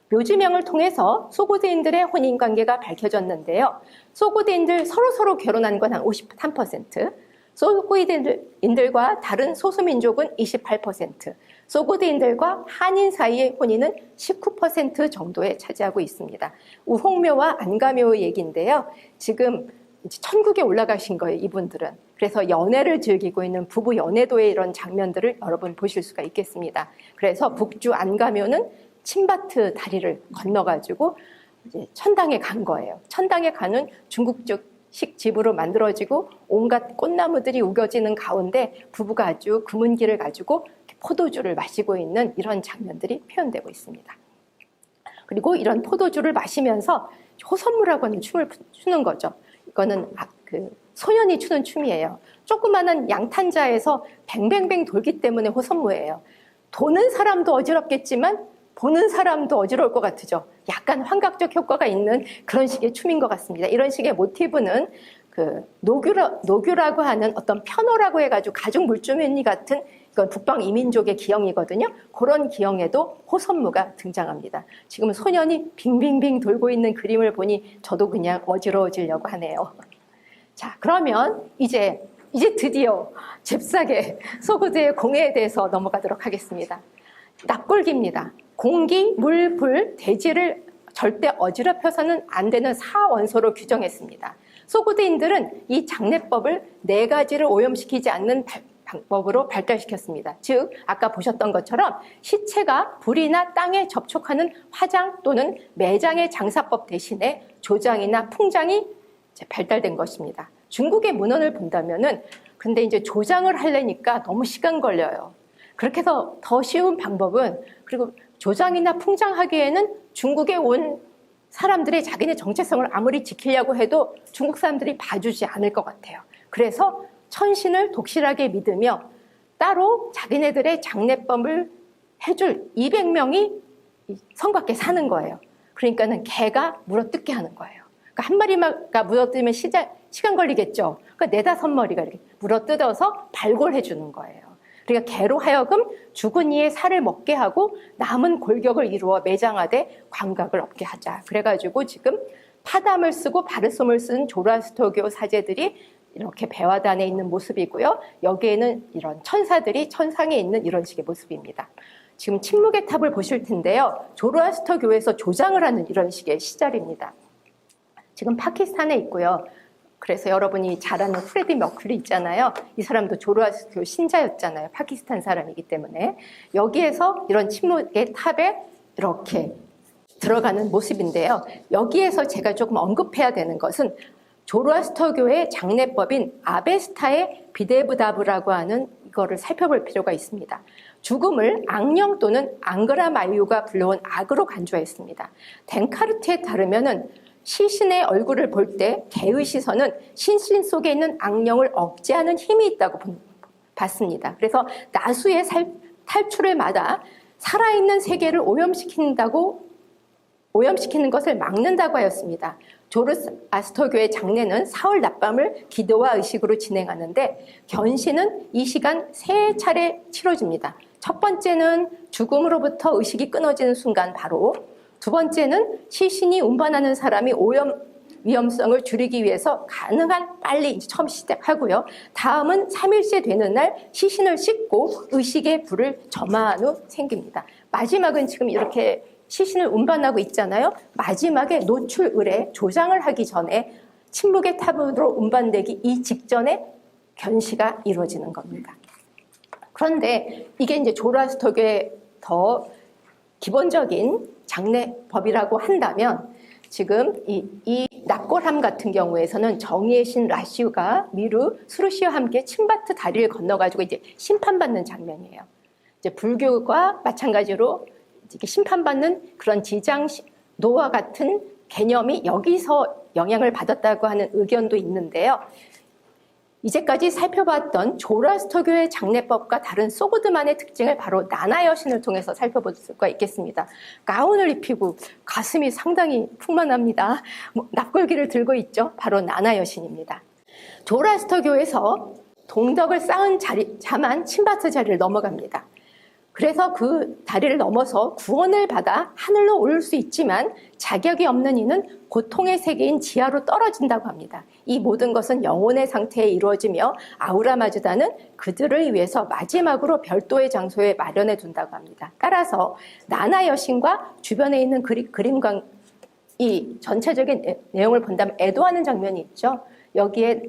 Speaker 1: 묘지명을 통해서 소그드인들의 혼인관계가 밝혀졌는데요. 소그드인들 서로 결혼한 건 한 53%, 소그드인들과 다른 소수민족은 28%, 소그드인들과 한인 사이의 혼인은 19% 정도에 차지하고 있습니다. 우홍묘와 안가묘의 얘기인데요. 지금 이제 천국에 올라가신 거예요, 이분들은. 그래서 연애를 즐기고 있는 부부 연애도의 이런 장면들을 여러분 보실 수가 있겠습니다. 그래서 북주 안가묘는 침바트 다리를 건너가지고 이제 천당에 간 거예요. 천당에 가는 중국식 집으로 만들어지고 온갖 꽃나무들이 우겨지는 가운데 부부가 아주 금은기를 가지고 포도주를 마시고 있는 이런 장면들이 표현되고 있습니다. 그리고 이런 포도주를 마시면서 호선무라고 하는 춤을 추는 거죠. 이거는 소년이 추는 춤이에요. 조그마한 양탄자에서 뱅뱅뱅 돌기 때문에 호선무예요. 도는 사람도 어지럽겠지만 보는 사람도 어지러울 것 같으죠. 약간 환각적 효과가 있는 그런 식의 춤인 것 같습니다. 이런 식의 모티브는 노규라고 하는 어떤 편호라고 해가지고 가죽 물주머니 같은 이건 북방 이민족의 기형이거든요. 그런 기형에도 호선무가 등장합니다. 지금 소년이 빙빙빙 돌고 있는 그림을 보니 저도 그냥 어지러워지려고 하네요. 자, 그러면 이제 드디어 잽싸게 소그드의 공예에 대해서 넘어가도록 하겠습니다. 납골기입니다. 공기, 물, 불, 대지를 절대 어지럽혀서는 안 되는 사원소로 규정했습니다. 소그드인들은 이 장례법을 4가지를 오염시키지 않는 방법으로 발달시켰습니다. 즉 아까 보셨던 것처럼 시체가 불이나 땅에 접촉하는 화장 또는 매장의 장사법 대신에 조장이나 풍장이 발달된 것입니다. 중국의 문헌을 본다면은 근데 이제 조장을 하려니까 너무 시간 걸려요. 그렇게 해서 더 쉬운 방법은 그리고 조장이나 풍장하기에는 중국에 온 사람들이 자기네 정체성을 아무리 지키려고 해도 중국 사람들이 봐주지 않을 것 같아요. 그래서 천신을 독실하게 믿으며 따로 자기네들의 장례법을 해줄 200명이 성 밖에 사는 거예요. 그러니까는 개가 물어뜯게 하는 거예요. 그러니까 한 마리가 물어뜯으면 시간 걸리겠죠. 그러니까 4-5마리가 이렇게 물어뜯어서 발골해 주는 거예요. 그러니까 개로 하여금 죽은 이의 살을 먹게 하고 남은 골격을 이루어 매장하되 광각을 얻게 하자. 그래가지고 지금 파담을 쓰고 바르솜을 쓴 조로아스터교 사제들이 이렇게 배화단에 있는 모습이고요. 여기에는 이런 천사들이 천상에 있는 이런 식의 모습입니다. 지금 침묵의 탑을 보실 텐데요. 조로아스터교에서 조장을 하는 이런 식의 시절입니다. 지금 파키스탄에 있고요. 그래서 여러분이 잘 아는 프레디 머큐리 있잖아요. 이 사람도 조로아스터교 신자였잖아요. 파키스탄 사람이기 때문에. 여기에서 이런 침묵의 탑에 이렇게 들어가는 모습인데요. 여기에서 제가 조금 언급해야 되는 것은 조로아스터교의 장례법인 아베스타의 비데브다브라고 하는 이거를 살펴볼 필요가 있습니다. 죽음을 악령 또는 앙그라마이유가 불러온 악으로 간주했습니다. 덴카르트에 따르면은 시신의 얼굴을 볼 때 개의 시선은 신신 속에 있는 악령을 억제하는 힘이 있다고 봤습니다. 그래서 나수의 탈출을 막아 살아있는 세계를 오염시키는 것을 막는다고 하였습니다. 조로아스터교의 장례는 사흘 낮밤을 기도와 의식으로 진행하는데 견신은 이 시간 3차례 치러집니다. 첫 번째는 죽음으로부터 의식이 끊어지는 순간 바로, 두 번째는 시신이 운반하는 사람이 위험성을 줄이기 위해서 가능한 빨리 처음 시작하고요. 다음은 3일째 되는 날 시신을 씻고 의식의 불을 점화한 후 생깁니다. 마지막은 지금 이렇게 시신을 운반하고 있잖아요. 마지막에 노출 의례 조장을 하기 전에 침묵의 탑으로 운반되기 이 직전에 견시가 이루어지는 겁니다. 그런데 이게 이제 조로아스터교의 더 기본적인 장례법이라고 한다면 지금 이 납골함 같은 경우에서는 정의의 신 라시우가 미루 수르시와 함께 침바트 다리를 건너가지고 이제 심판받는 장면이에요. 이제 불교가 마찬가지로 이렇게 심판받는 그런 지장 노와 같은 개념이 여기서 영향을 받았다고 하는 의견도 있는데요. 이제까지 살펴봤던 조로아스터교의 장례법과 다른 소고드만의 특징을 바로 나나 여신을 통해서 살펴볼 수가 있겠습니다. 가운을 입히고 가슴이 상당히 풍만합니다. 납골기를 들고 있죠. 바로 나나 여신입니다. 조로아스터교에서 동덕을 쌓은 자만 침바트 자리를 넘어갑니다. 그래서 그 다리를 넘어서 구원을 받아 하늘로 오를 수 있지만 자격이 없는 이는 고통의 세계인 지하로 떨어진다고 합니다. 이 모든 것은 영혼의 상태에 이루어지며 아우라 마주다는 그들을 위해서 마지막으로 별도의 장소에 마련해 둔다고 합니다. 따라서 나나 여신과 주변에 있는 그림과 이 전체적인 내용을 본다면 애도하는 장면이 있죠. 여기에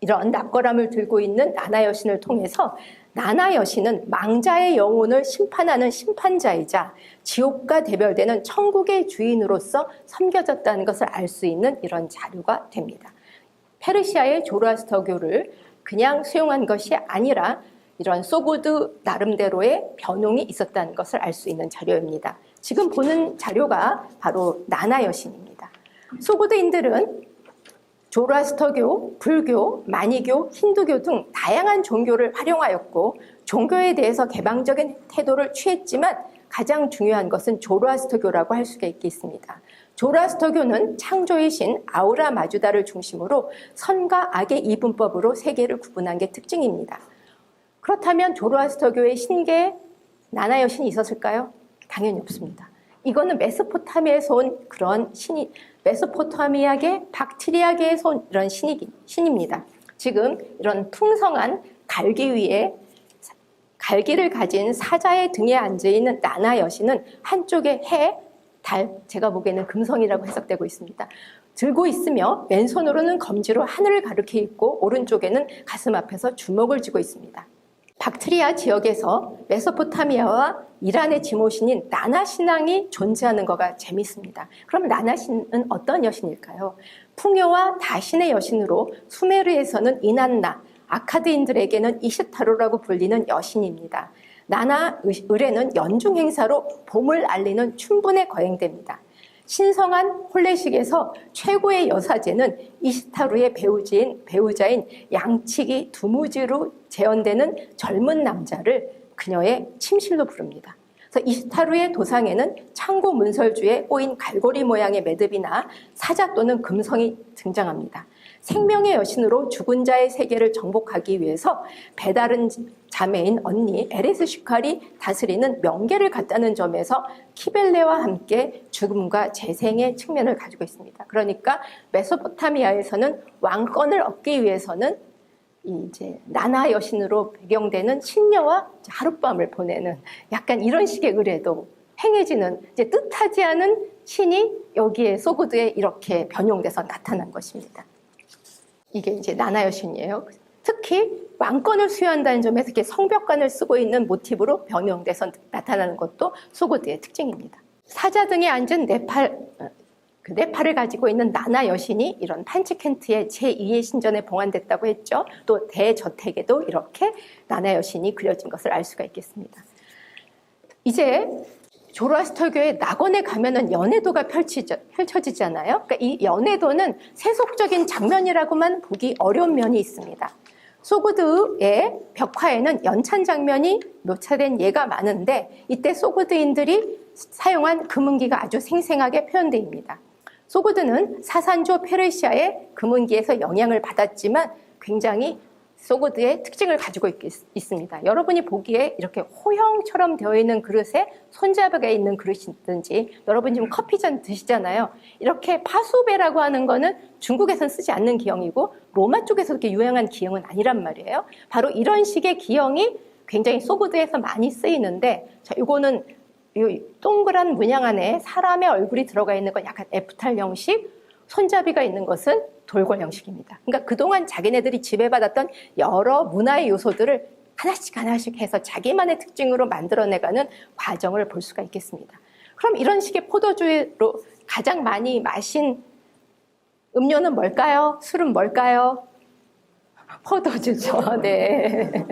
Speaker 1: 이런 납골함을 들고 있는 나나 여신을 통해서 나나 여신은 망자의 영혼을 심판하는 심판자이자 지옥과 대별되는 천국의 주인으로서 섬겨졌다는 것을 알 수 있는 이런 자료가 됩니다. 페르시아의 조로아스터교를 그냥 수용한 것이 아니라 이런 소고드 나름대로의 변홍이 있었다는 것을 알 수 있는 자료입니다. 지금 보는 자료가 바로 나나 여신입니다. 소고드인들은 조로아스터교, 불교, 마니교, 힌두교 등 다양한 종교를 활용하였고 종교에 대해서 개방적인 태도를 취했지만 가장 중요한 것은 조로아스터교라고 할 수가 있겠습니다. 조로아스터교는 창조의 신 아우라 마주다를 중심으로 선과 악의 이분법으로 세계를 구분한 게 특징입니다. 그렇다면 조로아스터교의 신계에 나나 여신이 있었을까요? 당연히 없습니다. 이거는 메소포타미아에서 온 그런 신이 메소포타미아계, 박트리아계에서 온 이런 신입니다. 지금 이런 풍성한 갈기 위에 갈기를 가진 사자의 등에 앉아있는 나나 여신은 한쪽에 해, 달, 제가 보기에는 금성이라고 해석되고 있습니다. 들고 있으며 왼손으로는 검지로 하늘을 가리켜 있고 오른쪽에는 가슴 앞에서 주먹을 쥐고 있습니다. 박트리아 지역에서 메소포타미아와 이란의 지모신인 나나 신앙이 존재하는 거가 재밌습니다. 그럼 나나 신은 어떤 여신일까요? 풍요와 다신의 여신으로 수메르에서는 이난나, 아카드인들에게는 이시타르라고 불리는 여신입니다. 나나 을에는 연중 행사로 봄을 알리는 춘분에 거행됩니다. 신성한 혼례식에서 최고의 여사제는 이시타르의 배우자인 양치기 두무지로 재현되는 젊은 남자를 그녀의 침실로 부릅니다. 그래서 이시타르의 도상에는 창고 문설주에 꼬인 갈고리 모양의 매듭이나 사자 또는 금성이 등장합니다. 생명의 여신으로 죽은 자의 세계를 정복하기 위해서 배다른 자매인 언니 에레스 슈칼이 다스리는 명계를 갖다는 점에서 키벨레와 함께 죽음과 재생의 측면을 가지고 있습니다. 그러니까 메소포타미아에서는 왕권을 얻기 위해서는 이제 나나 여신으로 배경되는 신녀와 하룻밤을 보내는 약간 이런 식의 의례도 행해지는 이제 뜻하지 않은 신이 여기에 소구드에 이렇게 변용돼서 나타난 것입니다. 이게 이제 나나 여신이에요. 특히 왕권을 수여한다는 점에서 이렇게 성벽관을 쓰고 있는 모티브로 변형돼서 나타나는 것도 소구드의 특징입니다. 사자 등에 앉은 네팔을 가지고 있는 나나 여신이 이런 판치켄트의 제2의 신전에 봉안됐다고 했죠. 또 대저택에도 이렇게 나나 여신이 그려진 것을 알 수가 있겠습니다. 이제 조로아스터교의 낙원에 가면은 연회도가 펼쳐지잖아요. 그러니까 이 연회도는 세속적인 장면이라고만 보기 어려운 면이 있습니다. 소구드의 벽화에는 연찬 장면이 묘사된 예가 많은데 이때 소구드인들이 사용한 금은기가 아주 생생하게 표현됩니다. 소구드는 사산조 페르시아의 금은기에서 영향을 받았지만 굉장히 소구드의 특징을 가지고 있습니다. 여러분이 보기에 이렇게 호형처럼 되어 있는 그릇에 손잡이가 있는 그릇이든지 여러분 지금 커피잔 드시잖아요. 이렇게 파수베라고 하는 거는 중국에서는 쓰지 않는 기형이고 로마 쪽에서 그렇게 유행한 기형은 아니란 말이에요. 바로 이런 식의 기형이 굉장히 소구드에서 많이 쓰이는데 자, 이거는 이 동그란 문양 안에 사람의 얼굴이 들어가 있는 건 약간 F탈 형식, 손잡이가 있는 것은 돌궐 형식입니다. 그러니까 그동안 자기네들이 지배받았던 여러 문화의 요소들을 하나씩 해서 자기만의 특징으로 만들어내가는 과정을 볼 수가 있겠습니다. 그럼 이런 식의 포도주로 가장 많이 마신 음료는 뭘까요? 술은 뭘까요? 포도주죠. 네.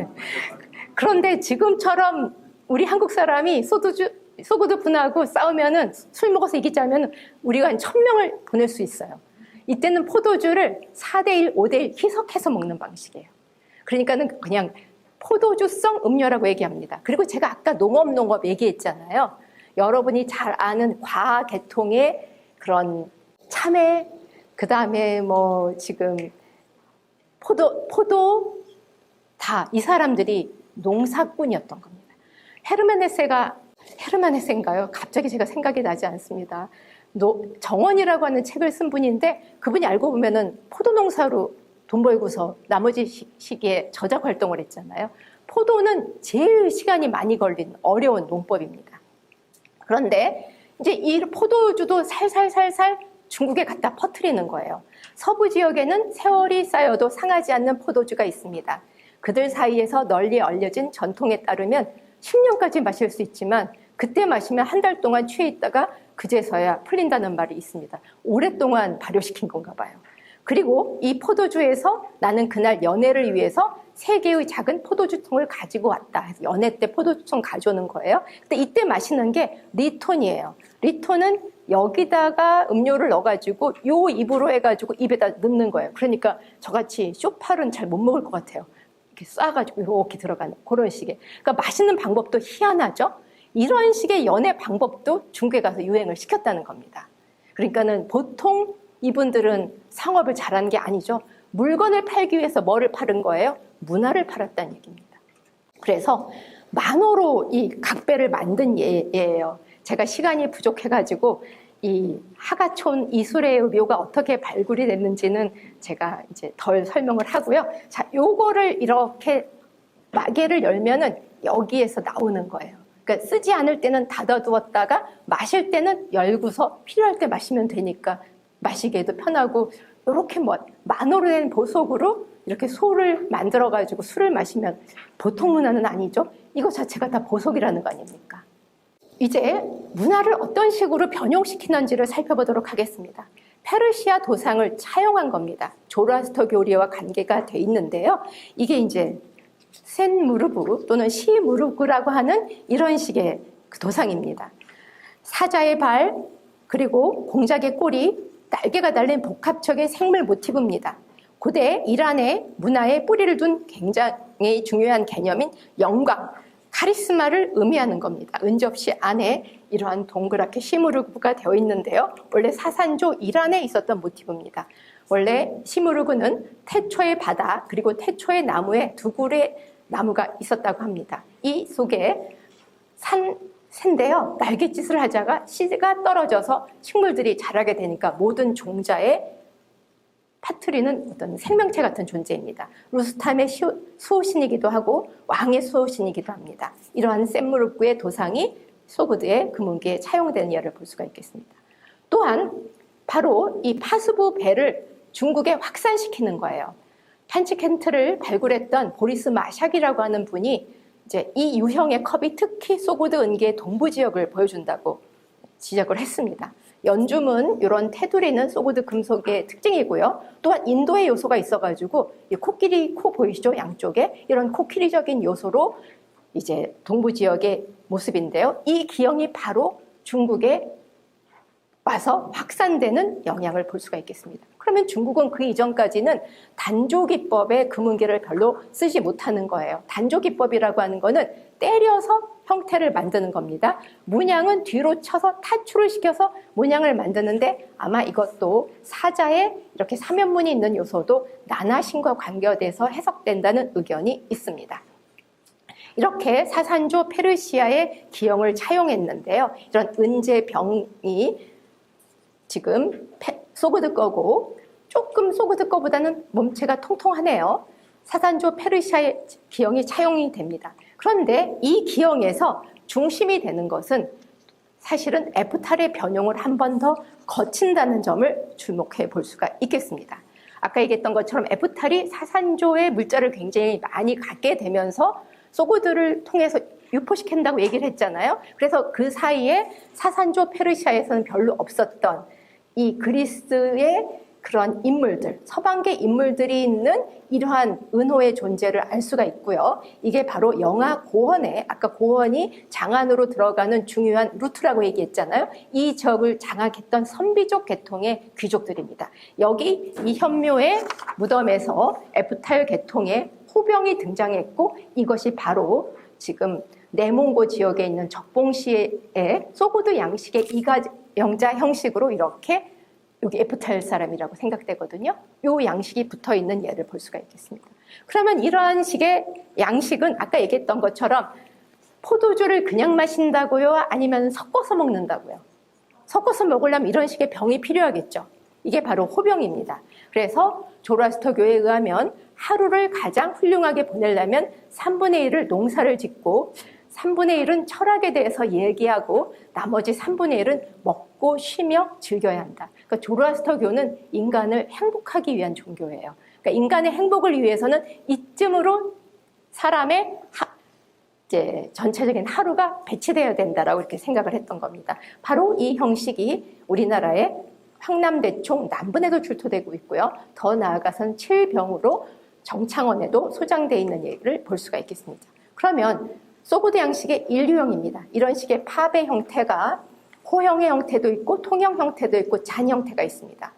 Speaker 1: 그런데 지금처럼 우리 한국 사람이 소구드 분하고 싸우면은 술 먹어서 이기자면 우리가 한 1000명을 보낼 수 있어요. 이때는 포도주를 4대1, 5대1 희석해서 먹는 방식이에요. 그러니까는 그냥 포도주성 음료라고 얘기합니다. 그리고 제가 아까 농업 얘기했잖아요. 여러분이 잘 아는 과계통의 그런 참외, 그 다음에 뭐 지금 포도 다 이 사람들이 농사꾼이었던 겁니다. 헤르만 헤세인가요? 갑자기 제가 생각이 나지 않습니다. 정원이라고 하는 책을 쓴 분인데 그분이 알고 보면은 포도 농사로 돈 벌고서 나머지 시기에 저작 활동을 했잖아요. 포도는 제일 시간이 많이 걸린 어려운 농법입니다. 그런데 이제 이 포도주도 살살살살 중국에 갖다 퍼뜨리는 거예요. 서부 지역에는 세월이 쌓여도 상하지 않는 포도주가 있습니다. 그들 사이에서 널리 알려진 전통에 따르면 10년까지 마실 수 있지만 그때 마시면 한 달 동안 취해 있다가 그제서야 풀린다는 말이 있습니다. 오랫동안 발효시킨 건가 봐요. 그리고 이 포도주에서 나는 그날 연회를 위해서 3개의 작은 포도주통을 가지고 왔다 해서 연회 때 포도주통 가져오는 거예요. 근데 이때 마시는 게 리톤이에요. 리톤은 여기다가 음료를 넣어가지고 요 입으로 해가지고 입에다 넣는 거예요. 그러니까 저같이 쇼파는 잘 못 먹을 것 같아요. 이렇게 쏴가지고 이렇게 들어가는 그런 식의. 그러니까 마시는 방법도 희한하죠. 이런 식의 연애 방법도 중국에 가서 유행을 시켰다는 겁니다. 그러니까는 보통 이분들은 상업을 잘한 게 아니죠. 물건을 팔기 위해서 뭐를 팔은 거예요? 문화를 팔았다는 얘기입니다. 그래서 만호로 이 각배를 만든 예예요. 제가 시간이 부족해가지고 이 하가촌 이술의 묘가 어떻게 발굴이 됐는지는 제가 이제 덜 설명을 하고요. 자, 요거를 이렇게 마개를 열면은 여기에서 나오는 거예요. 그러니까 쓰지 않을 때는 닫아두었다가 마실 때는 열고서 필요할 때 마시면 되니까 마시기에도 편하고 이렇게 뭐 만호로 된 보석으로 이렇게 소를 만들어가지고 술을 마시면 보통 문화는 아니죠. 이거 자체가 다 보석이라는 거 아닙니까? 이제 문화를 어떤 식으로 변형시키는지를 살펴보도록 하겠습니다. 페르시아 도상을 차용한 겁니다. 조로아스터 교리와 관계가 돼 있는데요. 이게 이제 센무르그 또는 시무르그라고 하는 이런 식의 도상입니다. 사자의 발, 그리고 공작의 꼬리, 날개가 달린 복합적인 생물 모티브입니다. 고대 이란의 문화에 뿌리를 둔 굉장히 중요한 개념인 영광, 카리스마를 의미하는 겁니다. 은접시 안에 이러한 동그랗게 시무르그가 되어 있는데요. 원래 사산조 이란에 있었던 모티브입니다. 원래 시무르그는 태초의 바다 그리고 태초의 나무에 두 그루의 나무가 있었다고 합니다. 이 속에 새인데요. 날갯짓을 하다가 씨가 떨어져서 식물들이 자라게 되니까 모든 종자에 파트리는 어떤 생명체 같은 존재입니다. 루스탐의 수호신이기도 하고 왕의 수호신이기도 합니다. 이러한 센무르그의 도상이 소구드의 금은기에 차용되는 예를 볼 수가 있겠습니다. 또한 바로 이 파수부 배를 중국에 확산시키는 거예요. 판치켄트를 발굴했던 보리스 마샥이라고 하는 분이 이제 이 유형의 컵이 특히 소구드 은기의 동부 지역을 보여준다고 지적을 했습니다. 연줌은 이런 테두리는 소구드 금속의 특징이고요. 또한 인도의 요소가 있어가지고 이 코끼리 코 보이시죠? 양쪽에 이런 코끼리적인 요소로 이제 동부 지역의 모습인데요. 이 기형이 바로 중국에 와서 확산되는 영향을 볼 수가 있겠습니다. 그러면 중국은 그 이전까지는 단조기법의 금은기를 별로 쓰지 못하는 거예요. 단조기법이라고 하는 거는 때려서 형태를 만드는 겁니다. 문양은 뒤로 쳐서 타출을 시켜서 문양을 만드는데 아마 이것도 사자에 이렇게 사면문이 있는 요소도 나나신과 관계돼서 해석된다는 의견이 있습니다. 이렇게 사산조 페르시아의 기형을 차용했는데요. 이런 은제병이 지금 소구드 거고 조금 소구드 거보다는 몸체가 통통하네요. 사산조 페르시아의 기형이 차용이 됩니다. 그런데 이 기형에서 중심이 되는 것은 사실은 에프탈의 변형을 한 번 더 거친다는 점을 주목해 볼 수가 있겠습니다. 아까 얘기했던 것처럼 에프탈이 사산조의 물자를 굉장히 많이 갖게 되면서 소구드를 통해서 유포시킨다고 얘기를 했잖아요. 그래서 그 사이에 사산조 페르시아에서는 별로 없었던 이 그리스의 그런 인물들, 서방계 인물들이 있는 이러한 은호의 존재를 알 수가 있고요. 이게 바로 영하 고원에, 아까 고원이 장안으로 들어가는 중요한 루트라고 얘기했잖아요. 이 지역을 장악했던 선비족 계통의 귀족들입니다. 여기 이 현묘의 무덤에서 에프탈 계통의 호병이 등장했고 이것이 바로 지금 내몽고 지역에 있는 적봉시의 소구드 양식의 이가영자 형식으로 이렇게 여기 에프탈 사람이라고 생각되거든요. 이 양식이 붙어있는 예를 볼 수가 있겠습니다. 그러면 이러한 식의 양식은 아까 얘기했던 것처럼 포도주를 그냥 마신다고요? 아니면 섞어서 먹는다고요? 섞어서 먹으려면 이런 식의 병이 필요하겠죠. 이게 바로 호병입니다. 그래서 조로아스터교에 의하면 하루를 가장 훌륭하게 보내려면 3분의 1을 농사를 짓고 3분의 1은 철학에 대해서 얘기하고 나머지 3분의 1은 먹고 쉬며 즐겨야 한다. 그러니까 조로아스터교는 인간을 행복하기 위한 종교예요. 그러니까 인간의 행복을 위해서는 이쯤으로 사람의 이제 전체적인 하루가 배치되어야 된다라고 이렇게 생각을 했던 겁니다. 바로 이 형식이 우리나라의 황남대총 남분에도 출토되고 있고요. 더 나아가선 칠병으로 정창원에도 소장되어 있는 예를 볼 수가 있겠습니다. 그러면 소구드 양식의 인류형입니다. 이런 식의 파베 형태가 호형의 형태도 있고 통형 형태도 있고 잔 형태가 있습니다.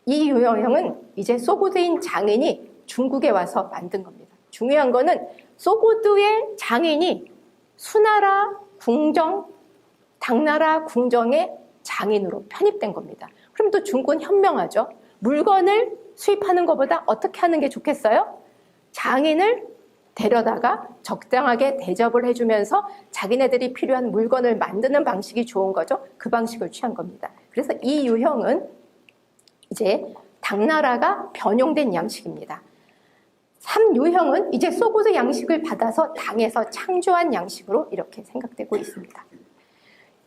Speaker 1: 이 유형은 이제 소구드인 장인이 중국에 와서 만든 겁니다. 중요한 거는 소구드의 장인이 수나라 궁정, 당나라 궁정의 장인으로 편입된 겁니다. 그럼 또 중국은 현명하죠. 물건을 수입하는 것보다 어떻게 하는 게 좋겠어요? 장인을 데려다가 적당하게 대접을 해주면서 자기네들이 필요한 물건을 만드는 방식이 좋은 거죠. 그 방식을 취한 겁니다. 그래서 이 유형은 이제 당나라가 변형된 양식입니다. 3유형은 이제 소구드 양식을 받아서 당에서 창조한 양식으로 이렇게 생각되고 있습니다.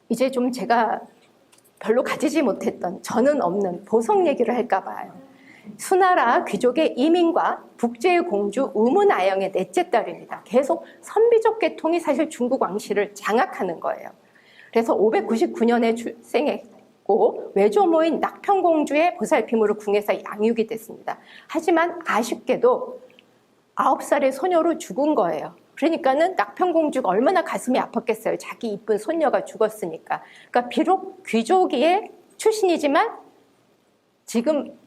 Speaker 1: 이제 좀 제가 별로 가지지 못했던 저는 없는 보석 얘기를 할까 봐요. 수나라 귀족의 이민과 북제의 공주 우문아영의 넷째 딸입니다. 계속 선비족 계통이 사실 중국 왕실을 장악하는 거예요. 그래서 599년에 출생했고 외조모인 낙평공주의 보살핌으로 궁에서 양육이 됐습니다. 하지만 아쉽게도 9살의 소녀로 죽은 거예요. 그러니까는 낙평공주가 얼마나 가슴이 아팠겠어요. 자기 이쁜 손녀가 죽었으니까. 그러니까 비록 귀족의 출신이지만 지금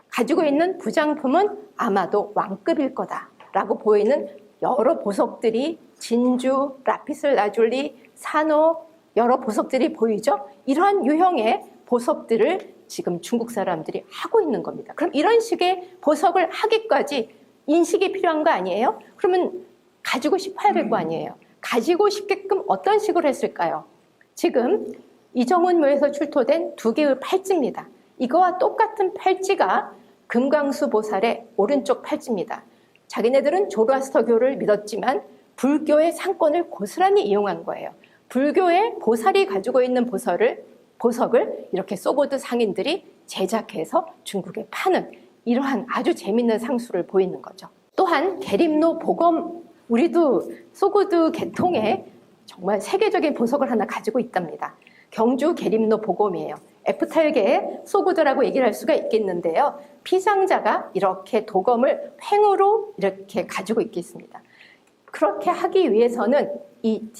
Speaker 1: 가지고 있는 부장품은 아마도 왕급일 거다라고 보이는 여러 보석들이 진주, 라피슬라줄리, 산호 여러 보석들이 보이죠. 이러한 유형의 보석들을 지금 중국 사람들이 하고 있는 겁니다. 그럼 이런 식의 보석을 하기까지 인식이 필요한 거 아니에요? 그러면 가지고 싶어야 될 거 아니에요? 가지고 싶게끔 어떤 식으로 했을까요? 지금 이정훈묘에서 출토된 2개의 팔찌입니다. 이거와 똑같은 팔찌가 금강수 보살의 오른쪽 팔찌입니다. 자기네들은 조로아스터교를 믿었지만 불교의 상권을 고스란히 이용한 거예요. 불교의 보살이 가지고 있는 보석을 이렇게 소고드 상인들이 제작해서 중국에 파는 이러한 아주 재밌는 상수를 보이는 거죠. 또한 계림노 보검, 우리도 소고드 계통의 정말 세계적인 보석을 하나 가지고 있답니다. 경주 계림노 보검이에요. F탈계의 소고드라고 얘기를 할 수가 있겠는데요. 피상자가 이렇게 도검을 횡으로 이렇게 가지고 있겠습니다. 그렇게 하기 위해서는 이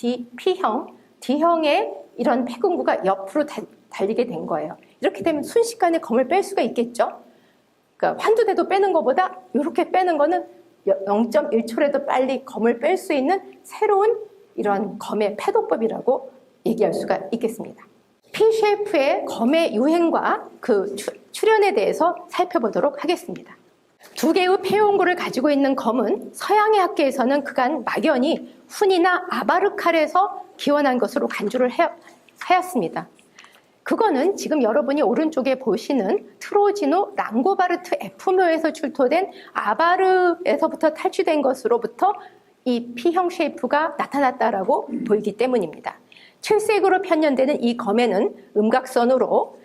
Speaker 1: D형의 이런 패군구가 옆으로 달리게 된 거예요. 이렇게 되면 순식간에 검을 뺄 수가 있겠죠. 그러니까 환두대도 빼는 것보다 이렇게 빼는 거는 0.1초라도 빨리 검을 뺄 수 있는 새로운 이런 검의 패도법이라고 얘기할 수가 있겠습니다. P쉐이프의 검의 유행과 그 출현에 대해서 살펴보도록 하겠습니다. 2개의 폐용구를 가지고 있는 검은 서양의 학계에서는 그간 막연히 훈이나 아바르칼에서 기원한 것으로 간주를 하였습니다. 그거는 지금 여러분이 오른쪽에 보시는 트로지노 랑고바르트 F묘에서 출토된 아바르에서부터 탈취된 것으로부터 이 P형 쉐이프가 나타났다라고 보이기 때문입니다. 7색으로 편연되는 이 검에는 음각선으로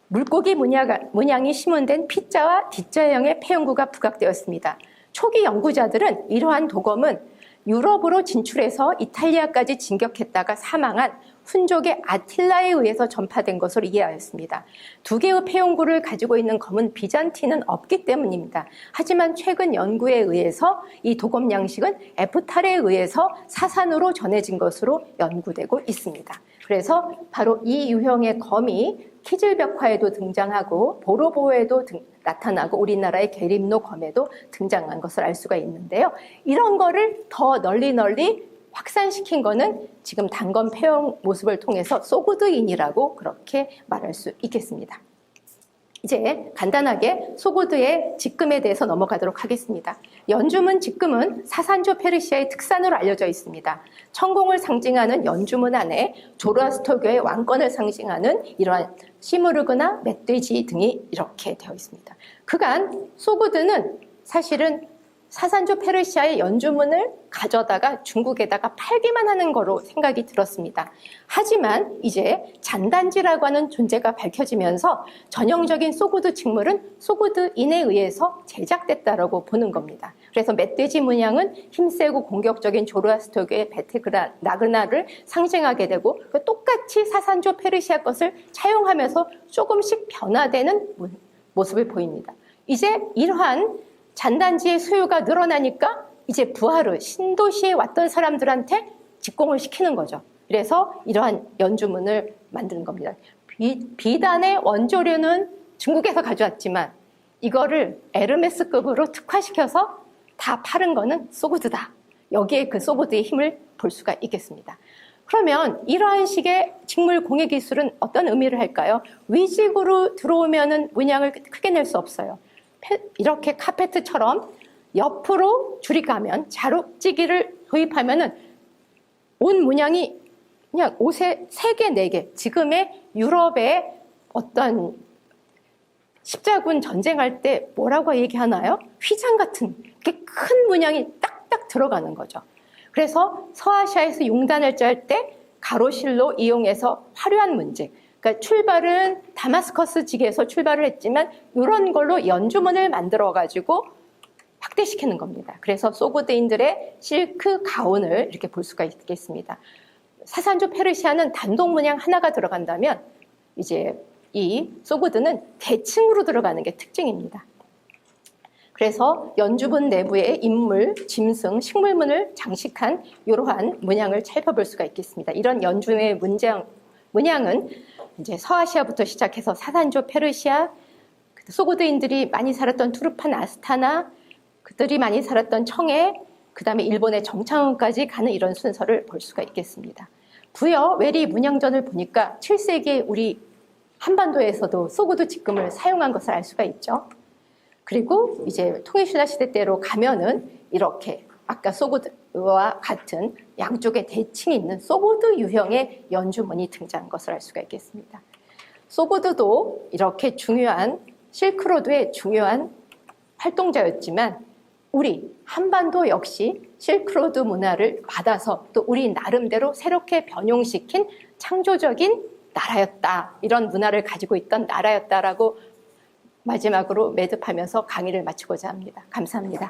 Speaker 1: 물고기 문양이 심은된 P자와 D자형의 폐용구가 부각되었습니다. 초기 연구자들은 이러한 도검은 유럽으로 진출해서 이탈리아까지 진격했다가 사망한 훈족의 아틸라에 의해서 전파된 것으로 이해하였습니다. 2개의 폐용구를 가지고 있는 검은 비잔틴은 없기 때문입니다. 하지만 최근 연구에 의해서 이 도검 양식은 에프탈에 의해서 사산으로 전해진 것으로 연구되고 있습니다. 그래서 바로 이 유형의 검이 키즐벽화에도 등장하고 보로보에도 나타나고 우리나라의 계림노 검에도 등장한 것을 알 수가 있는데요. 이런 거를 더 널리 확산시킨 거는 지금 단검 폐용 모습을 통해서 소고드인이라고 그렇게 말할 수 있겠습니다. 이제 간단하게 소고드의 직금에 대해서 넘어가도록 하겠습니다. 연주문 직금은 사산조 페르시아의 특산으로 알려져 있습니다. 천공을 상징하는 연주문 안에 조로아스터교의 왕권을 상징하는 이러한 시무르그나 멧돼지 등이 이렇게 되어 있습니다. 그간 소고드는 사실은 사산조 페르시아의 연주문을 가져다가 중국에다가 팔기만 하는 거로 생각이 들었습니다. 하지만 이제 잔단지라고 하는 존재가 밝혀지면서 전형적인 소고드 직물은 소고드인에 의해서 제작됐다라고 보는 겁니다. 그래서 멧돼지 문양은 힘세고 공격적인 조로아스터교의 베테나그나를 상징하게 되고 똑같이 사산조 페르시아 것을 차용하면서 조금씩 변화되는 모습을 보입니다. 이제 이러한 잔단지의 수요가 늘어나니까 이제 부하르, 신도시에 왔던 사람들한테 직공을 시키는 거죠. 그래서 이러한 연주문을 만드는 겁니다. 비단의 원조류는 중국에서 가져왔지만 이거를 에르메스급으로 특화시켜서 다 파는 거는 소고드다. 여기에 그 소고드의 힘을 볼 수가 있겠습니다. 그러면 이러한 식의 직물 공예 기술은 어떤 의미를 할까요? 위직으로 들어오면은 문양을 크게 낼 수 없어요. 이렇게 카페트처럼 옆으로 줄이 가면 자루찌기를 도입하면은 온 문양이 그냥 옷에 3개, 4개. 지금의 유럽의 어떤 십자군 전쟁할 때 뭐라고 얘기하나요? 휘장 같은 이렇게 큰 문양이 딱딱 들어가는 거죠. 그래서 서아시아에서 용단을 짤 때 가로실로 이용해서 화려한 문제, 그러니까 출발은 다마스커스 지게에서 출발을 했지만 이런 걸로 연주문을 만들어가지고 확대시키는 겁니다. 그래서 소고드인들의 실크 가운을 이렇게 볼 수가 있겠습니다. 사산조 페르시아는 단독 문양 하나가 들어간다면 이제 이 소고드는 대칭으로 들어가는 게 특징입니다. 그래서 연주문 내부에 인물, 짐승, 식물문을 장식한 이러한 문양을 살펴볼 수가 있겠습니다. 이런 연주의 문양은 이제 서아시아부터 시작해서 사산조 페르시아, 소고드인들이 많이 살았던 투르판 아스타나, 그들이 많이 살았던 청해, 그 다음에 일본의 정창원까지 가는 이런 순서를 볼 수가 있겠습니다. 부여 외리 문양전을 보니까 7세기에 우리 한반도에서도 소고드 직금을 사용한 것을 알 수가 있죠. 그리고 이제 통일신라 시대 때로 가면은 이렇게 아까 소고드와 같은 양쪽에 대칭이 있는 소고드 유형의 연주문이 등장한 것을 알 수가 있겠습니다. 소고드도 이렇게 중요한 실크로드의 중요한 활동자였지만 우리 한반도 역시 실크로드 문화를 받아서 또 우리 나름대로 새롭게 변형시킨 창조적인 나라였다. 이런 문화를 가지고 있던 나라였다라고 마지막으로 매듭하면서 강의를 마치고자 합니다. 감사합니다.